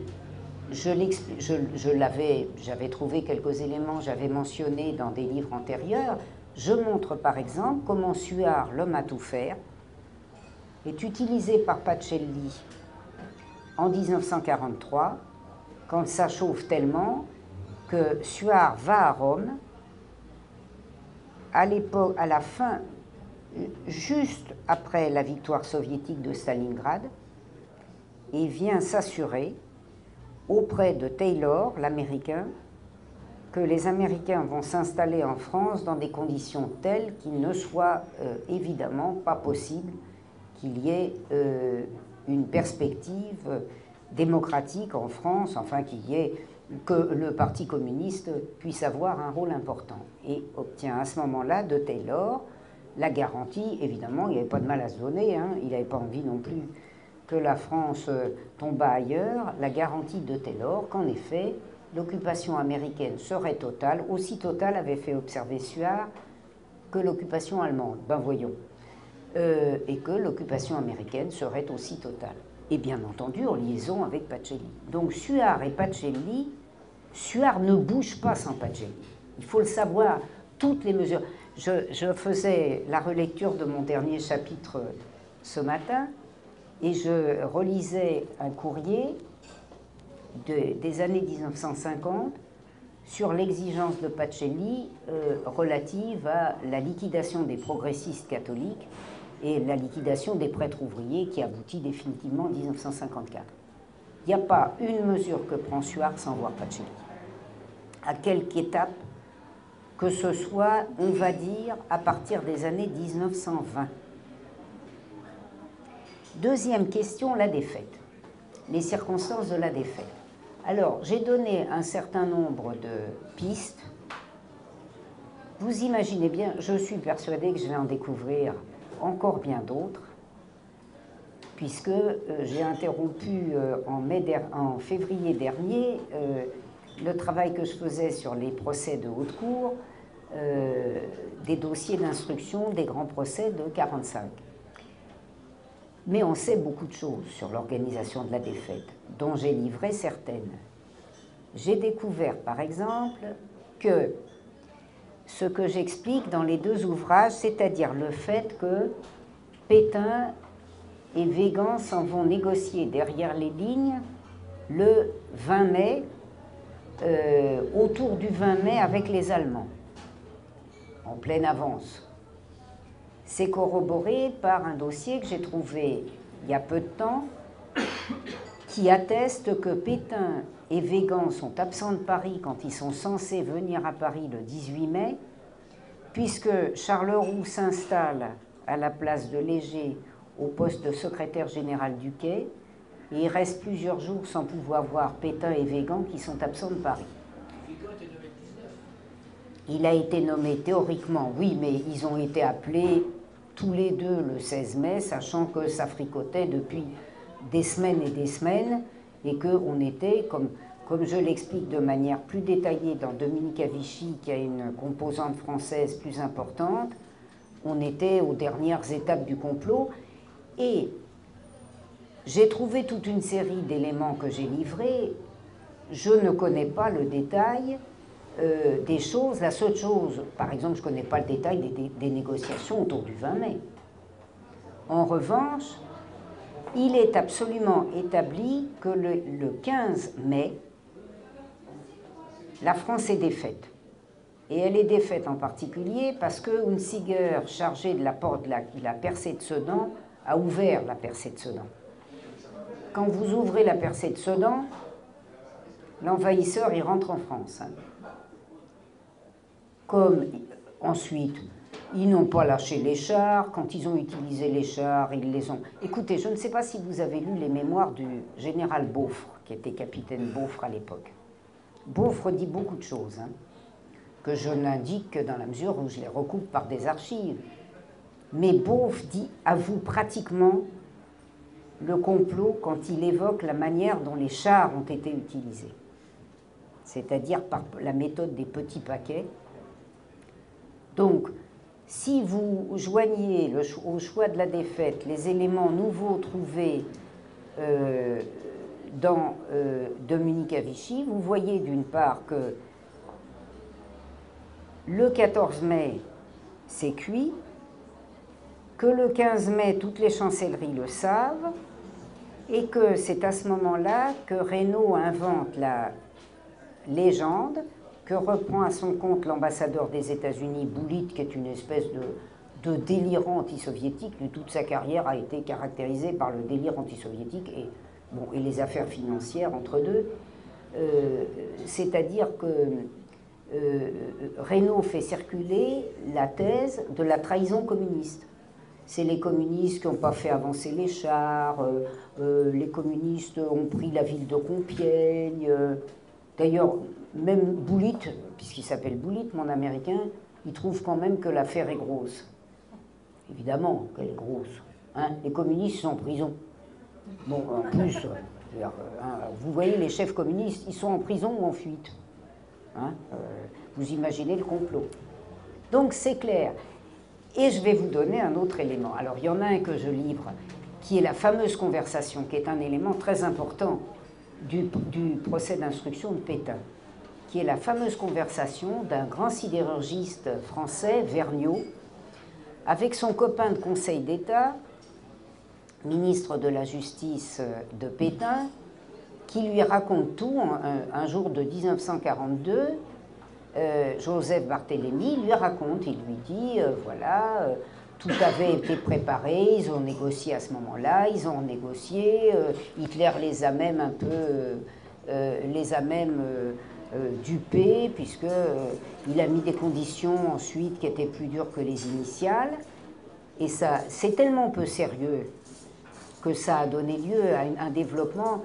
j'avais trouvé quelques éléments, j'avais mentionné dans des livres antérieurs, je montre par exemple comment Suard, l'homme à tout faire, est utilisé par Pacelli en 1943, quand ça chauffe tellement que Suard va à Rome, à la fin, juste après la victoire soviétique de Stalingrad, et vient s'assurer auprès de Taylor, l'Américain, que les Américains vont s'installer en France dans des conditions telles qu'il ne soit évidemment pas possible qu'il y ait une perspective démocratique en France, enfin que le Parti communiste puisse avoir un rôle important. Et obtient à ce moment-là de Taylor la garantie, évidemment, il n'y avait pas de mal à se donner, hein, il n'avait pas envie non plus que la France tombât ailleurs, la garantie de Taylor qu'en effet, l'occupation américaine serait totale, aussi totale avait fait observer Suard que l'occupation allemande. Ben voyons. Et que l'occupation américaine serait aussi totale. Et bien entendu en liaison avec Pacelli. Donc Suard et Pacelli, Suard ne bouge pas sans Pacelli. Il faut le savoir, toutes les mesures. Je faisais la relecture de mon dernier chapitre ce matin et je relisais un courrier des années 1950 sur l'exigence de Pacelli relative à la liquidation des progressistes catholiques et la liquidation des prêtres ouvriers qui aboutit définitivement en 1954. Il n'y a pas une mesure que prend Suard sans voir Pacelli. À quelque étape que ce soit, on va dire, à partir des années 1920. Deuxième question, la défaite. Les circonstances de la défaite. Alors, j'ai donné un certain nombre de pistes. Vous imaginez bien, je suis persuadée que je vais en découvrir encore bien d'autres, puisque j'ai interrompu en février dernier le travail que je faisais sur les procès de haute cour, des dossiers d'instruction des grands procès de 1945. Mais on sait beaucoup de choses sur l'organisation de la défaite, dont j'ai livré certaines. J'ai découvert, par exemple, que ce que j'explique dans les deux ouvrages, c'est-à-dire le fait que Pétain et Weygand s'en vont négocier derrière les lignes le 20 mai, autour du 20 mai avec les Allemands, en pleine avance. C'est corroboré par un dossier que j'ai trouvé il y a peu de temps, qui atteste que Pétain et Weygand sont absents de Paris quand ils sont censés venir à Paris le 18 mai, puisque Charles-Roux s'installe à la place de Léger au poste de secrétaire général du Quai, et il reste plusieurs jours sans pouvoir voir Pétain et Weygand qui sont absents de Paris. Il a été nommé théoriquement, oui, mais ils ont été appelés tous les deux le 16 mai, sachant que ça fricotait depuis des semaines et des semaines, et qu'on était, comme je l'explique de manière plus détaillée dans Dominique à Vichy, qui a une composante française plus importante, on était aux dernières étapes du complot, et j'ai trouvé toute une série d'éléments que j'ai livrés. Je ne connais pas le détail des choses. La seule chose, par exemple, je ne connais pas le détail des négociations autour du 20 mai. En revanche, il est absolument établi que le 15 mai, la France est défaite. Et elle est défaite en particulier parce que Hunziker, chargé de la percée de Sedan, a ouvert la percée de Sedan. Quand vous ouvrez la percée de Sedan, l'envahisseur, il rentre en France. Hein. Comme ensuite, ils n'ont pas lâché les chars. Quand ils ont utilisé les chars, ils les ont... Écoutez, je ne sais pas si vous avez lu les mémoires du général Beaufre, qui était capitaine Beaufre à l'époque. Beaufre dit beaucoup de choses, hein, que je n'indique que dans la mesure où je les recoupe par des archives. Mais Beaufre avoue pratiquement le complot quand il évoque la manière dont les chars ont été utilisés. C'est-à-dire par la méthode des petits paquets. Donc, si vous joignez au choix de la défaite les éléments nouveaux trouvés dans Dominique à Vichy, vous voyez d'une part que le 14 mai, c'est cuit, que le 15 mai, toutes les chancelleries le savent, et que c'est à ce moment-là que Reynaud invente la légende que reprend à son compte l'ambassadeur des États-Unis, Boulit, qui est une espèce de délirant antisoviétique. Toute sa carrière a été caractérisée par le délire antisoviétique et les affaires financières entre deux. C'est-à-dire que Reynaud fait circuler la thèse de la trahison communiste. C'est les communistes qui n'ont pas fait avancer les chars, les communistes ont pris la ville de Compiègne. D'ailleurs, même Boulit, puisqu'il s'appelle Boulit, mon américain, il trouve quand même que l'affaire est grosse. Évidemment qu'elle est grosse. Hein, les communistes sont en prison. Bon, en plus, vous voyez, les chefs communistes, ils sont en prison ou en fuite. Hein, vous imaginez le complot. Donc c'est clair. Et je vais vous donner un autre élément. Alors il y en a un que je livre, qui est la fameuse conversation, qui est un élément très important du procès d'instruction de Pétain, qui est la fameuse conversation d'un grand sidérurgiste français, Vergniaud, avec son copain de Conseil d'État, ministre de la Justice de Pétain, qui lui raconte tout un jour de 1942. Joseph Barthélemy lui raconte, il lui dit, voilà, tout avait été préparé, ils ont négocié à ce moment-là, ils ont négocié, Hitler les a même un peu, dupés, puisqu'il a mis des conditions ensuite qui étaient plus dures que les initiales, et ça, c'est tellement peu sérieux que ça a donné lieu à un développement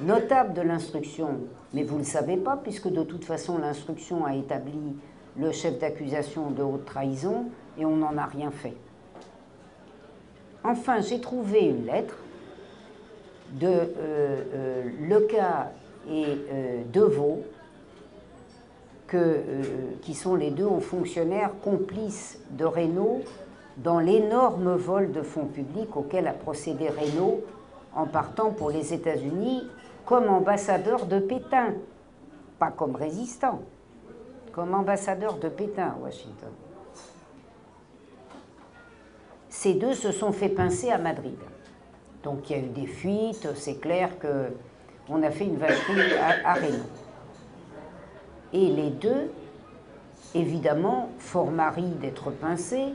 notable de l'instruction. Mais vous ne le savez pas, puisque de toute façon, l'instruction a établi le chef d'accusation de haute trahison et on n'en a rien fait. Enfin, j'ai trouvé une lettre de Leca et Deveau, qui sont les deux hauts fonctionnaires complices de Reynaud dans l'énorme vol de fonds publics auquel a procédé Reynaud en partant pour les États-Unis comme ambassadeur de Pétain, pas comme résistant, comme ambassadeur de Pétain à Washington. Ces deux se sont fait pincer à Madrid. Donc il y a eu des fuites, c'est clair qu'on a fait une vacherie à Reynaud. Et les deux, évidemment, fort maris d'être pincés,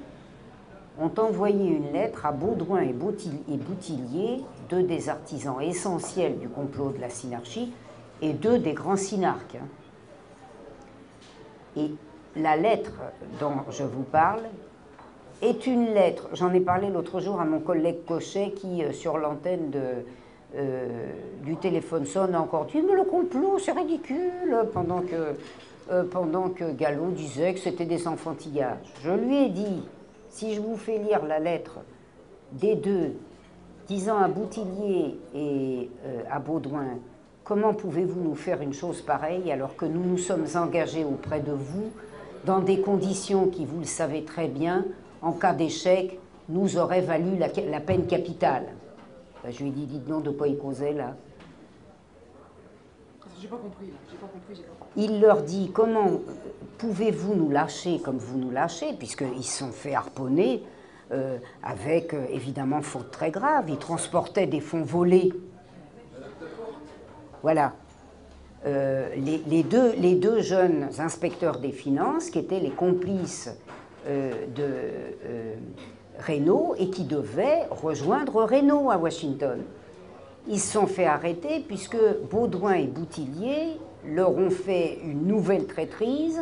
ont envoyé une lettre à Baudouin et Boutillier, deux des artisans essentiels du complot de la synarchie et deux des grands synarques. Et la lettre dont je vous parle est une lettre, j'en ai parlé l'autre jour à mon collègue Cochet qui, sur l'antenne du téléphone sonne, a encore dit « mais le complot, c'est ridicule » pendant que Gallo disait que c'était des enfantillages. Je lui ai dit, si je vous fais lire la lettre des deux, disant à Boutillier et à Baudouin, comment pouvez-vous nous faire une chose pareille alors que nous nous sommes engagés auprès de vous dans des conditions qui, vous le savez très bien, en cas d'échec, nous auraient valu la peine capitale. Ben, je lui ai dit, dites donc de quoi il causait là. J'ai pas compris, j'ai pas compris. Il leur dit, comment pouvez-vous nous lâcher comme vous nous lâchez, puisqu'ils se sont fait harponner avec, évidemment, faute très grave. Ils transportaient des fonds volés. Voilà. Les deux jeunes inspecteurs des finances, qui étaient les complices de Reynaud et qui devaient rejoindre Reynaud à Washington. Ils se sont fait arrêter puisque Baudouin et Boutillier leur ont fait une nouvelle traîtrise,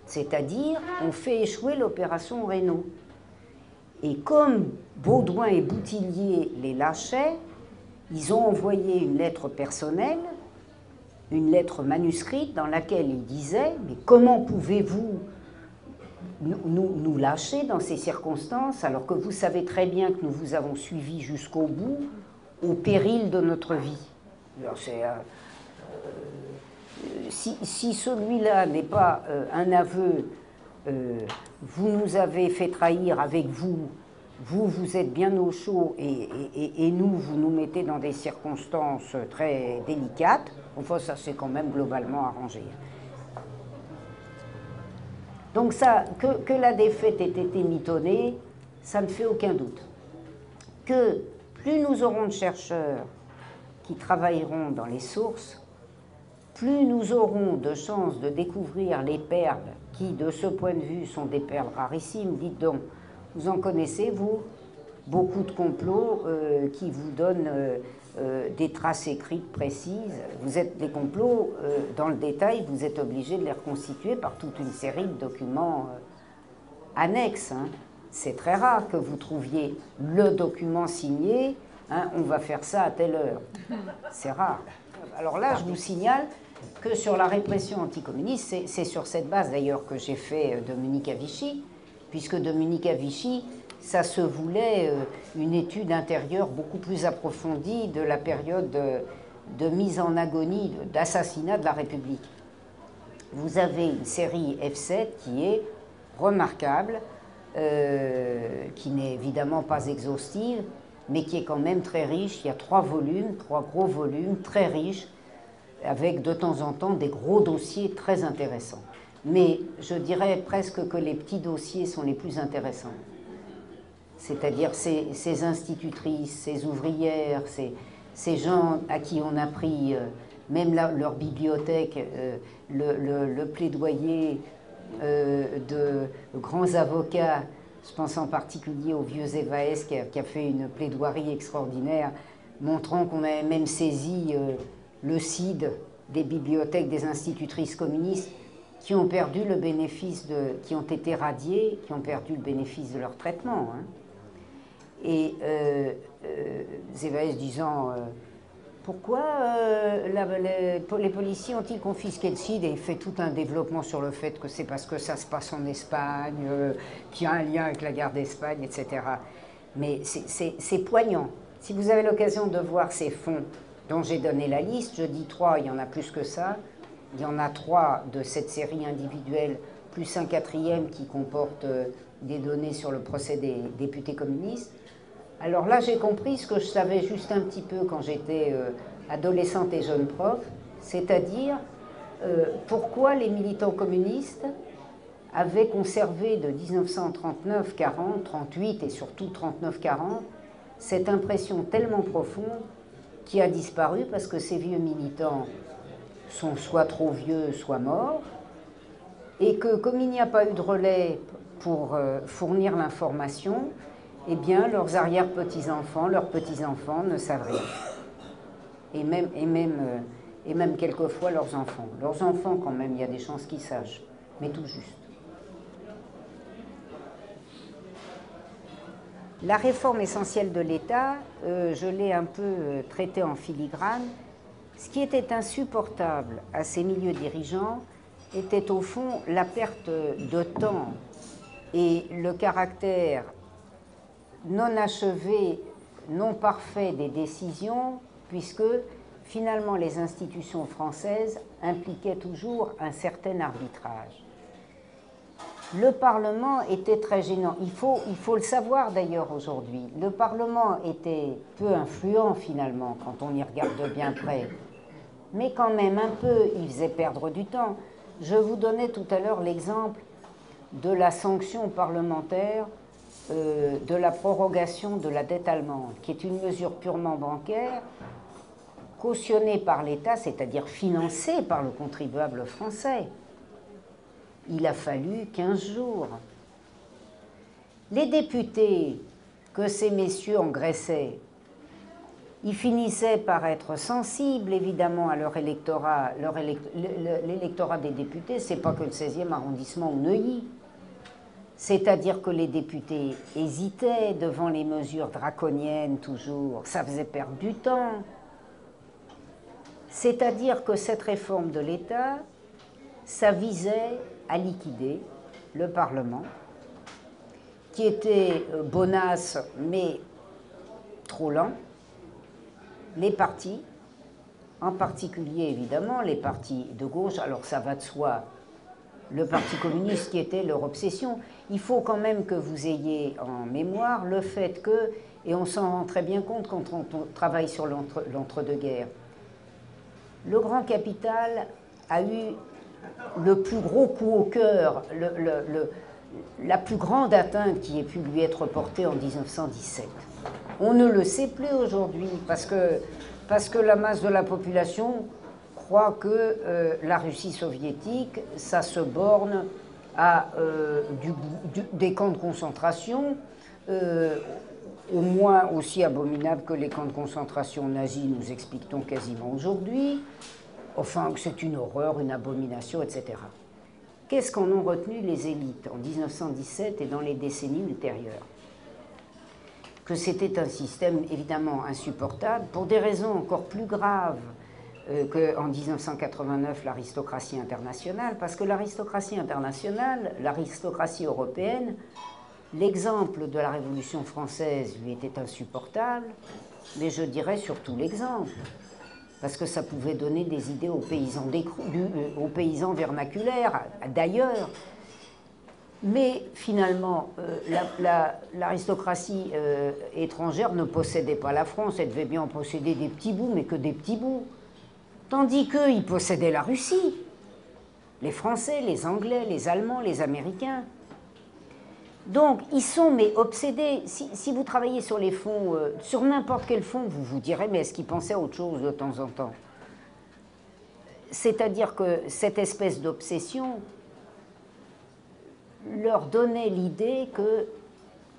c'est-à-dire ont fait échouer l'opération Reynaud. Et comme Baudouin et Boutillier les lâchaient, ils ont envoyé une lettre personnelle, une lettre manuscrite dans laquelle ils disaient « Mais comment pouvez-vous nous lâcher dans ces circonstances alors que vous savez très bien que nous vous avons suivis jusqu'au bout au péril de notre vie ?» Alors si celui-là n'est pas un aveu, vous nous avez fait trahir avec vous, vous êtes bien au chaud et nous, vous nous mettez dans des circonstances très délicates, enfin ça s'est quand même globalement arrangé. Donc ça, que la défaite ait été mitonnée, ça ne fait aucun doute. Que plus nous aurons de chercheurs qui travailleront dans les sources, plus nous aurons de chances de découvrir les perles qui, de ce point de vue, sont des perles rarissimes. Dites donc, vous en connaissez, vous, beaucoup de complots qui vous donnent des traces écrites précises. Vous êtes des complots, dans le détail, vous êtes obligés de les reconstituer par toute une série de documents annexes. Hein. C'est très rare que vous trouviez le document signé, hein, on va faire ça à telle heure. C'est rare. Alors là, je vous signale que sur la répression anticommuniste, c'est sur cette base d'ailleurs que j'ai fait Dominique à Vichy, puisque Dominique à Vichy, ça se voulait une étude intérieure beaucoup plus approfondie de la période de mise en agonie, d'assassinat de la République. Vous avez une série F7 qui est remarquable, qui n'est évidemment pas exhaustive, mais qui est quand même très riche. Il y a 3 volumes, 3 gros volumes, très riches, avec de temps en temps des gros dossiers très intéressants. Mais je dirais presque que les petits dossiers sont les plus intéressants. C'est-à-dire ces institutrices, ces ouvrières, ces gens à qui on a pris même leur bibliothèque, le plaidoyer de grands avocats. Je pense en particulier au vieux Zévaès qui a fait une plaidoirie extraordinaire, montrant qu'on avait même saisi le CID des bibliothèques des institutrices communistes qui ont perdu le bénéfice qui ont été radiées, qui ont perdu le bénéfice de leur traitement. Hein. Et Zévaès disant pourquoi les policiers ont-ils confisqué le CID, et il fait tout un développement sur le fait que c'est parce que ça se passe en Espagne, qu'il y a un lien avec la guerre d'Espagne, etc. Mais c'est poignant. Si vous avez l'occasion de voir ces fonds dont j'ai donné la liste, je dis 3, il y en a plus que ça. Il y en a 3 de cette série individuelle, plus un 4e qui comporte des données sur le procès des députés communistes. Alors là, j'ai compris ce que je savais juste un petit peu quand j'étais adolescente et jeune prof, c'est-à-dire pourquoi les militants communistes avaient conservé de 1939, 40, 38 et surtout 39, 40 cette impression tellement profonde qui a disparu parce que ces vieux militants sont soit trop vieux, soit morts, et que comme il n'y a pas eu de relais pour fournir l'information, eh bien, leurs arrière-petits-enfants, leurs petits-enfants ne savent rien. Et même quelquefois leurs enfants. Leurs enfants, quand même, il y a des chances qu'ils sachent, mais tout juste. La réforme essentielle de l'État, je l'ai un peu traitée en filigrane. Ce qui était insupportable à ces milieux dirigeants était au fond la perte de temps et le caractère non achevé, non parfait des décisions, puisque finalement les institutions françaises impliquaient toujours un certain arbitrage. Le Parlement était très gênant. Il faut le savoir d'ailleurs aujourd'hui. Le Parlement était peu influent finalement quand on y regarde bien près. Mais quand même un peu, il faisait perdre du temps. Je vous donnais tout à l'heure l'exemple de la sanction parlementaire de la prorogation de la dette allemande, qui est une mesure purement bancaire, cautionnée par l'État, c'est-à-dire financée par le contribuable français. Il a fallu 15 jours. Les députés que ces messieurs engraissaient, ils finissaient par être sensibles, évidemment, à leur électorat. L'électorat des députés, c'est pas que le 16e arrondissement ou Neuilly. C'est-à-dire que les députés hésitaient devant les mesures draconiennes, toujours. Ça faisait perdre du temps. C'est-à-dire que cette réforme de l'État, ça visait à liquider le Parlement, qui était bonasse, mais trop lent, les partis, en particulier, évidemment, les partis de gauche. Alors, ça va de soi, le Parti communiste qui était leur obsession. Il faut quand même que vous ayez en mémoire le fait que, et on s'en rend très bien compte quand on travaille sur l'entre-deux-guerres, le grand capital a eu le plus gros coup au cœur, la plus grande atteinte qui ait pu lui être portée en 1917. On ne le sait plus aujourd'hui parce que la masse de la population croit que la Russie soviétique, ça se borne à des camps de concentration, au moins aussi abominables que les camps de concentration nazis, nous explique-t-on quasiment aujourd'hui, enfin que c'est une horreur, une abomination, etc. Qu'est-ce qu'en ont retenu les élites en 1917 et dans les décennies ultérieures? Que c'était un système évidemment insupportable, pour des raisons encore plus graves qu'en 1989 l'aristocratie internationale, parce que l'aristocratie internationale, l'aristocratie européenne, l'exemple de la Révolution française lui était insupportable, mais je dirais surtout l'exemple, parce que ça pouvait donner des idées aux paysans vernaculaires, d'ailleurs. Mais finalement, l'aristocratie étrangère ne possédait pas la France, elle devait bien en posséder des petits bouts, mais que des petits bouts. Tandis qu'ils possédaient la Russie, les Français, les Anglais, les Allemands, les Américains. Donc, ils sont mais obsédés. Si vous travaillez sur les fonds, sur n'importe quel fonds, vous vous direz, mais est-ce qu'ils pensaient à autre chose de temps en temps? C'est-à-dire que cette espèce d'obsession leur donnait l'idée que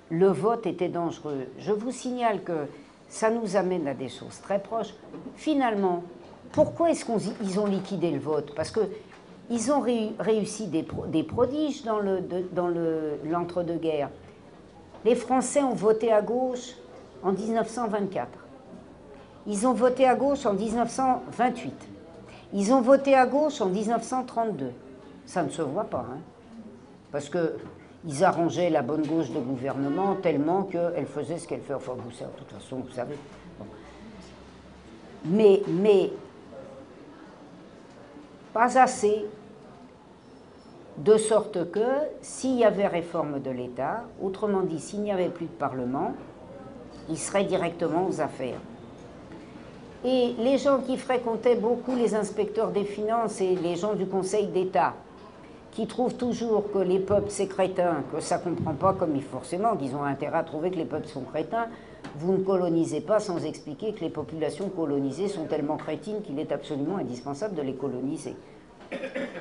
le vote était dangereux. Je vous signale que ça nous amène à des choses très proches. Finalement, pourquoi est-ce qu'ils ont liquidé le vote? Parce qu'ils ont réussi des prodiges dans l'entre-deux-guerres. Les Français ont voté à gauche en 1924. Ils ont voté à gauche en 1928. Ils ont voté à gauche en 1932. Ça ne se voit pas, hein, parce qu'ils arrangeaient la bonne gauche de gouvernement tellement qu'elle faisait ce qu'elle fait. Enfin, vous savez, de toute façon, vous savez. Bon. Mais pas assez, de sorte que s'il y avait réforme de l'État, autrement dit, s'il n'y avait plus de Parlement, il serait directement aux affaires. Et les gens qui fréquentaient beaucoup les inspecteurs des finances et les gens du Conseil d'État, qui trouvent toujours que les peuples c'est crétin, que ça ne comprend pas comme forcément, qu'ils ont intérêt à trouver que les peuples sont crétins, vous ne colonisez pas sans expliquer que les populations colonisées sont tellement crétines qu'il est absolument indispensable de les coloniser.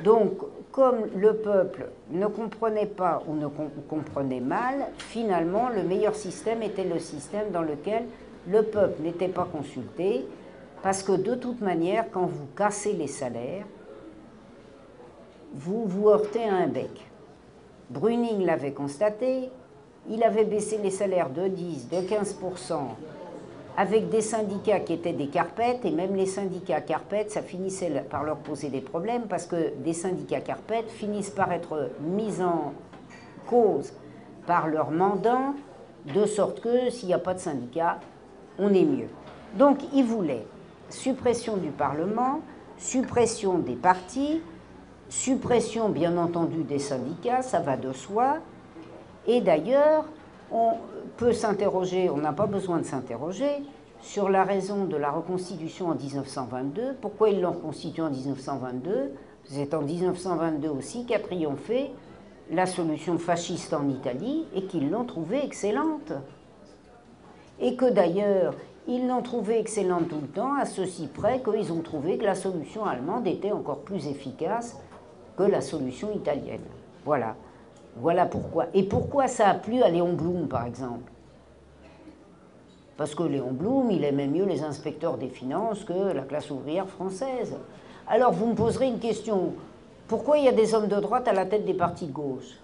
Donc, comme le peuple ne comprenait pas ou ne comprenait mal, finalement, le meilleur système était le système dans lequel le peuple n'était pas consulté, parce que de toute manière, quand vous cassez les salaires, vous vous heurtez à un bec. Brüning l'avait constaté, il avait baissé les salaires de 10, de 15%, avec des syndicats qui étaient des carpettes, et même les syndicats carpettes, ça finissait par leur poser des problèmes, parce que des syndicats carpettes finissent par être mis en cause par leurs mandants, de sorte que s'il n'y a pas de syndicat, on est mieux. Donc ils voulaient suppression du Parlement, suppression des partis, suppression bien entendu des syndicats, ça va de soi, et d'ailleurs, on peut s'interroger, on n'a pas besoin de s'interroger, sur la raison de la reconstitution en 1922. Pourquoi ils l'ont reconstituée en 1922? C'est en 1922 aussi qu'a triomphé la solution fasciste en Italie et qu'ils l'ont trouvée excellente. Et que d'ailleurs, ils l'ont trouvée excellente tout le temps, à ceci près qu'ils ont trouvé que la solution allemande était encore plus efficace que la solution italienne. Voilà. Voilà pourquoi. Et pourquoi ça a plu à Léon Blum, par exemple? Parce que Léon Blum, il aimait mieux les inspecteurs des finances que la classe ouvrière française. Alors vous me poserez une question. Pourquoi il y a des hommes de droite à la tête des partis de gauche?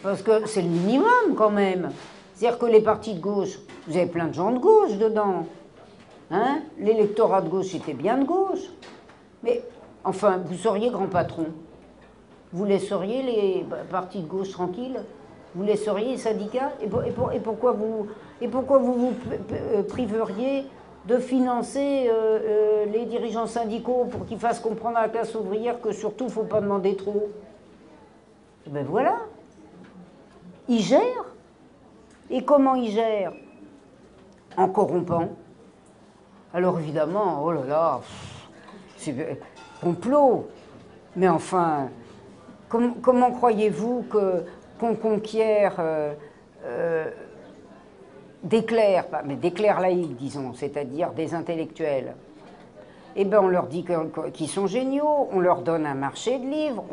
Parce que c'est le minimum, quand même. C'est-à-dire que les partis de gauche, vous avez plein de gens de gauche dedans. Hein? L'électorat de gauche était bien de gauche. Mais, enfin, vous seriez grand patron. Vous laisseriez les partis de gauche tranquilles? Vous laisseriez les syndicats? Et pourquoi vous vous priveriez de financer les dirigeants syndicaux pour qu'ils fassent comprendre à la classe ouvrière que surtout, il ne faut pas demander trop? Et ben voilà. Ils gèrent. Et comment ils gèrent? En corrompant. Alors évidemment, oh là là, c'est complot. Mais enfin... Comment croyez-vous qu'on conquiert des clercs, mais des clercs laïcs, disons, c'est-à-dire des intellectuels? Eh bien, on leur dit qu'ils sont géniaux, on leur donne un marché de livres,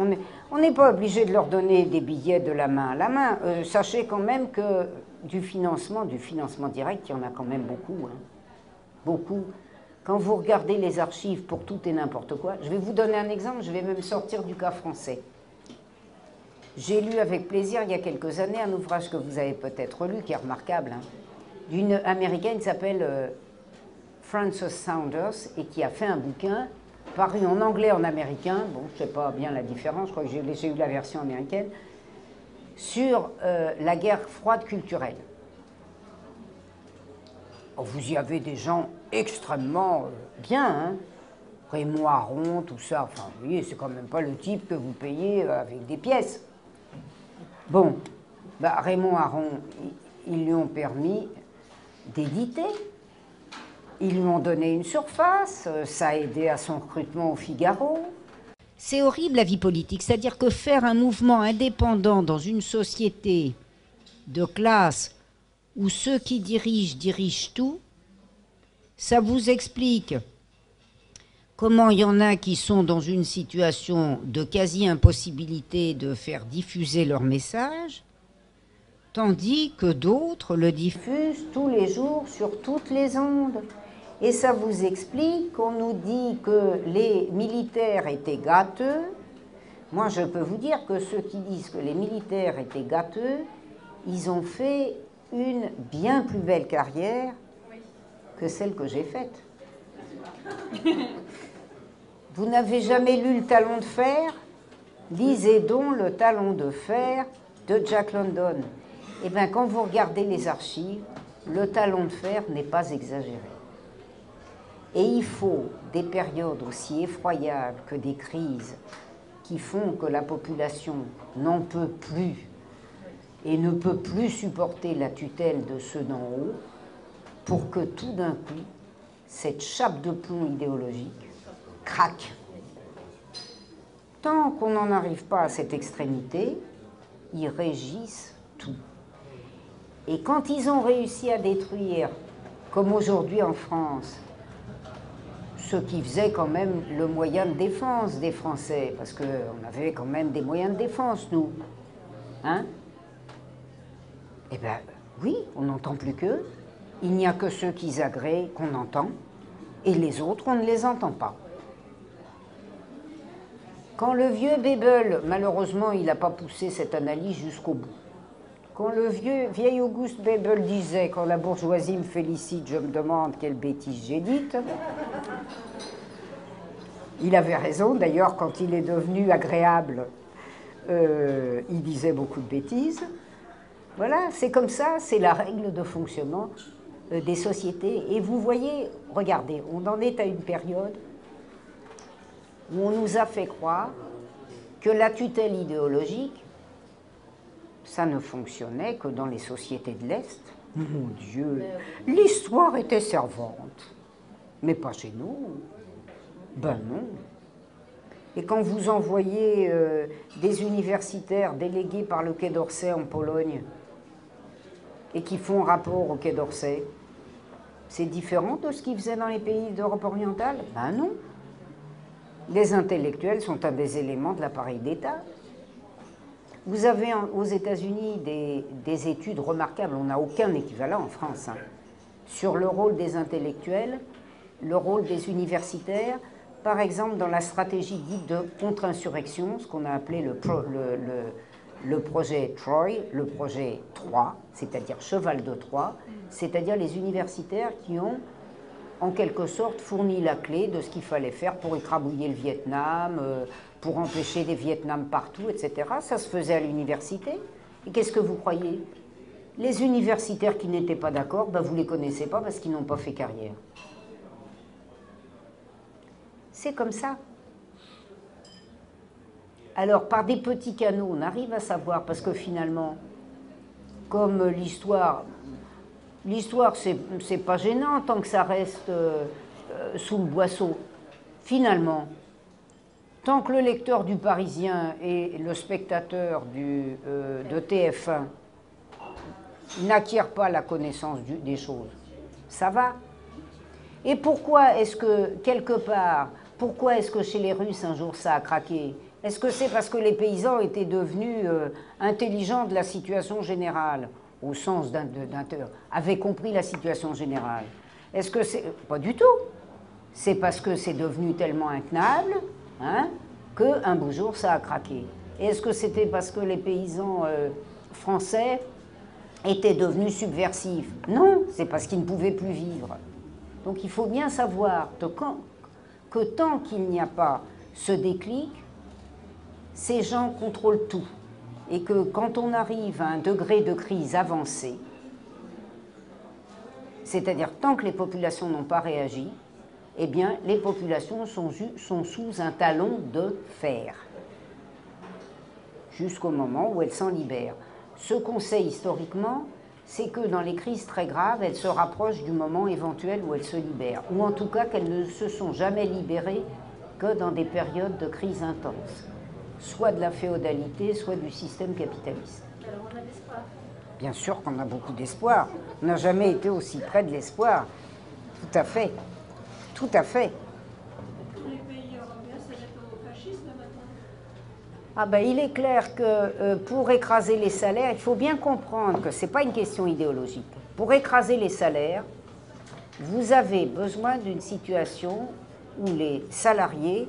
on n'est pas obligé de leur donner des billets de la main à la main. Sachez quand même que du financement direct, il y en a quand même beaucoup. Hein. Beaucoup. Quand vous regardez les archives pour tout et n'importe quoi, je vais vous donner un exemple, je vais même sortir du cas français. J'ai lu avec plaisir, il y a quelques années, un ouvrage que vous avez peut-être lu, qui est remarquable, hein, d'une américaine qui s'appelle Frances Saunders, et qui a fait un bouquin paru en anglais, en américain. Bon, je ne sais pas bien la différence, je crois que j'ai eu la version américaine. sur la guerre froide culturelle. Oh, vous y avez des gens extrêmement bien, hein. Raymond Aron, tout ça, enfin, vous voyez, c'est quand même pas le type que vous payez avec des pièces. Bon, bah, Raymond Aron, ils lui ont permis d'éditer, ils lui ont donné une surface, ça a aidé à son recrutement au Figaro. C'est horrible la vie politique, c'est-à-dire que faire un mouvement indépendant dans une société de classe où ceux qui dirigent tout, ça vous explique comment il y en a qui sont dans une situation de quasi-impossibilité de faire diffuser leur message, tandis que d'autres le diffusent Tous les jours sur toutes les ondes. Et ça vous explique qu'on nous dit que les militaires étaient gâteux. Moi, je peux vous dire que ceux qui disent que les militaires étaient gâteux, ils ont fait une bien plus belle carrière que celle que j'ai faite. Vous n'avez jamais lu Le Talon de fer? Lisez donc Le Talon de fer de Jack London. Eh bien, quand vous regardez les archives, Le Talon de fer n'est pas exagéré. Et il faut des périodes aussi effroyables que des crises qui font que la population n'en peut plus et ne peut plus supporter la tutelle de ceux d'en haut pour que tout d'un coup, cette chape de plomb idéologique craque. Tant qu'on n'en arrive pas à cette extrémité, ils régissent tout. Et quand ils ont réussi à détruire, comme aujourd'hui en France, ce qui faisait quand même le moyen de défense des Français, parce qu'on avait quand même des moyens de défense, nous. Hein? Eh bien, oui, on n'entend plus qu'eux. Il n'y a que ceux qui agréent qu'on entend, et les autres, on ne les entend pas. Quand le vieux Bebel, malheureusement, il n'a pas poussé cette analyse jusqu'au bout. Quand le vieil Auguste Bebel disait « Quand la bourgeoisie me félicite, je me demande quelle bêtise j'ai dite », il avait raison. D'ailleurs, quand il est devenu agréable, il disait beaucoup de bêtises. Voilà, c'est comme ça, c'est la règle de fonctionnement des sociétés. Et vous voyez, regardez, on en est à une période où on nous a fait croire que la tutelle idéologique, ça ne fonctionnait que dans les sociétés de l'Est. Mon Dieu, l'histoire était servante, mais pas chez nous. Ben non. Et quand vous envoyez des universitaires délégués par le Quai d'Orsay en Pologne et qui font rapport au Quai d'Orsay, c'est différent de ce qu'ils faisaient dans les pays d'Europe orientale? Ben non. Les intellectuels sont un des éléments de l'appareil d'État. Vous avez aux États-Unis des études remarquables, on n'a aucun équivalent en France, hein, sur le rôle des intellectuels, le rôle des universitaires, par exemple dans la stratégie dite de contre-insurrection, ce qu'on a appelé le projet Troy, le projet Troie, c'est-à-dire cheval de Troie, c'est-à-dire les universitaires qui ont en quelque sorte fourni la clé de ce qu'il fallait faire pour écrabouiller le Vietnam, pour empêcher des Vietnams partout, etc. Ça se faisait à l'université. Et qu'est-ce que vous croyez? Les universitaires qui n'étaient pas d'accord, ben vous ne les connaissez pas parce qu'ils n'ont pas fait carrière. C'est comme ça. Alors, par des petits canaux, on arrive à savoir, parce que finalement, comme l'histoire, c'est pas gênant tant que ça reste sous le boisseau. Finalement, tant que le lecteur du Parisien et le spectateur de TF1 n'acquièrent pas la connaissance des choses, ça va. Et pourquoi est-ce que, quelque part, pourquoi est-ce que chez les Russes, un jour, ça a craqué? Est-ce que c'est parce que les paysans étaient devenus intelligents de la situation générale, au sens avaient compris la situation générale? Est-ce que c'est... Pas du tout. C'est parce que c'est devenu tellement intenable, hein, qu'un beau jour, ça a craqué. Et est-ce que c'était parce que les paysans français étaient devenus subversifs? Non, c'est parce qu'ils ne pouvaient plus vivre. Donc il faut bien savoir que tant qu'il n'y a pas ce déclic, ces gens contrôlent tout. et que quand on arrive à un degré de crise avancé, c'est-à-dire tant que les populations n'ont pas réagi, eh bien, les populations sont sous un talon de fer, jusqu'au moment où elles s'en libèrent. Ce qu'on sait historiquement, c'est que dans les crises très graves, elles se rapprochent du moment éventuel où elles se libèrent, ou en tout cas qu'elles ne se sont jamais libérées que dans des périodes de crise intense, soit de la féodalité, soit du système capitaliste. Alors on a de l'espoir. Bien sûr qu'on a beaucoup d'espoir. On n'a jamais été aussi près de l'espoir. Tout à fait. Tout à fait. Tous les pays européens s'adaptent au fascisme maintenant. Ah ben, il est clair que pour écraser les salaires, il faut bien comprendre que ce n'est pas une question idéologique. Pour écraser les salaires, vous avez besoin d'une situation où les salariés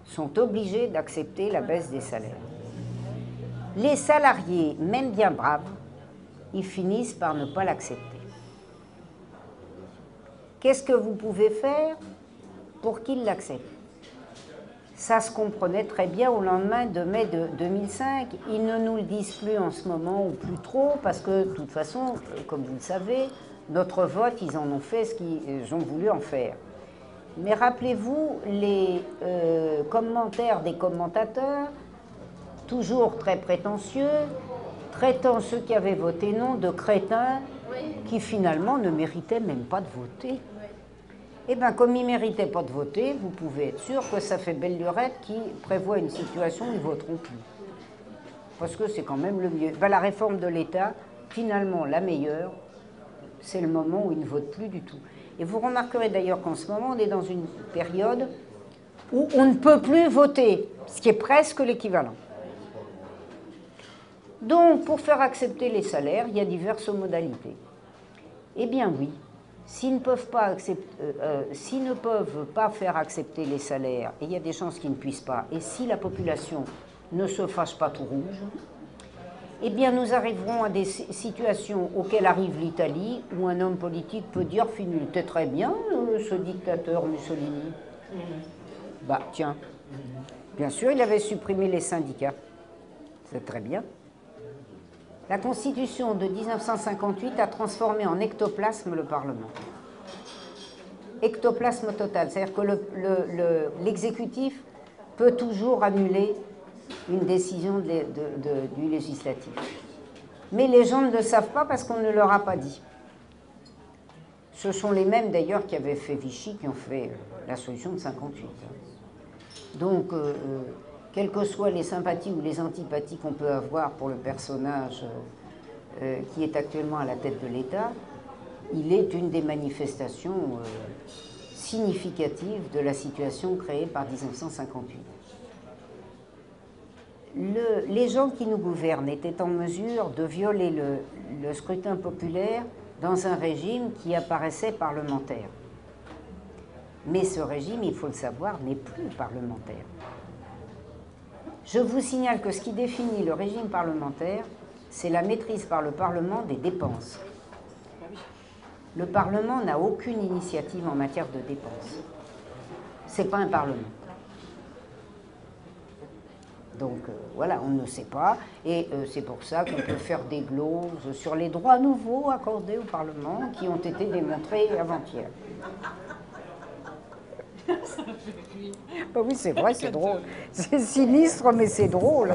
sont obligés d'accepter la baisse des salaires. Les salariés, même bien braves, ils finissent par ne pas l'accepter. Qu'est-ce que vous pouvez faire pour qu'ils l'acceptent? Ça se comprenait très bien au lendemain de mai de 2005. Ils ne nous le disent plus en ce moment ou plus trop parce que, de toute façon, comme vous le savez, notre vote, ils en ont fait ce qu'ils ont voulu en faire. Mais rappelez-vous les commentaires des commentateurs, toujours très prétentieux, traitant ceux qui avaient voté non de crétins qui finalement ne méritaient même pas de voter. Eh bien, comme ils ne méritaient pas de voter, vous pouvez être sûr que ça fait belle lurette qui prévoit une situation où ils ne voteront plus. Parce que c'est quand même le mieux. Ben, la réforme de l'État, finalement la meilleure, c'est le moment où ils ne votent plus du tout. Et vous remarquerez d'ailleurs qu'en ce moment, on est dans une période où on ne peut plus voter, ce qui est presque l'équivalent. Donc, pour faire accepter les salaires, il y a diverses modalités. Eh bien oui, s'ils ne peuvent pas faire accepter les salaires, et il y a des chances qu'ils ne puissent pas, et si la population ne se fâche pas tout rouge, eh bien nous arriverons à des situations auxquelles arrive l'Italie, où un homme politique peut dire « Fini, t'es très bien, ce dictateur Mussolini ». Bah tiens, bien sûr, il avait supprimé les syndicats. C'est très bien. La Constitution de 1958 a transformé en ectoplasme le Parlement. Ectoplasme total, c'est-à-dire que l'exécutif peut toujours annuler une décision du législatif. Mais les gens ne le savent pas parce qu'on ne leur a pas dit. Ce sont les mêmes d'ailleurs qui avaient fait Vichy, qui ont fait la solution de 58. Donc, quelles que soient les sympathies ou les antipathies qu'on peut avoir pour le personnage qui est actuellement à la tête de l'État, il est une des manifestations significatives de la situation créée par 1958. Les gens qui nous gouvernent étaient en mesure de violer le scrutin populaire dans un régime qui apparaissait parlementaire. Mais ce régime, il faut le savoir, n'est plus parlementaire. Je vous signale que ce qui définit le régime parlementaire, c'est la maîtrise par le Parlement des dépenses. Le Parlement n'a aucune initiative en matière de dépenses. Ce n'est pas un Parlement. Donc voilà, on ne sait pas, et c'est pour ça qu'on peut faire des gloses sur les droits nouveaux accordés au Parlement qui ont été démontrés avant-hier. Bah oui, c'est vrai, c'est drôle. C'est sinistre, mais c'est drôle.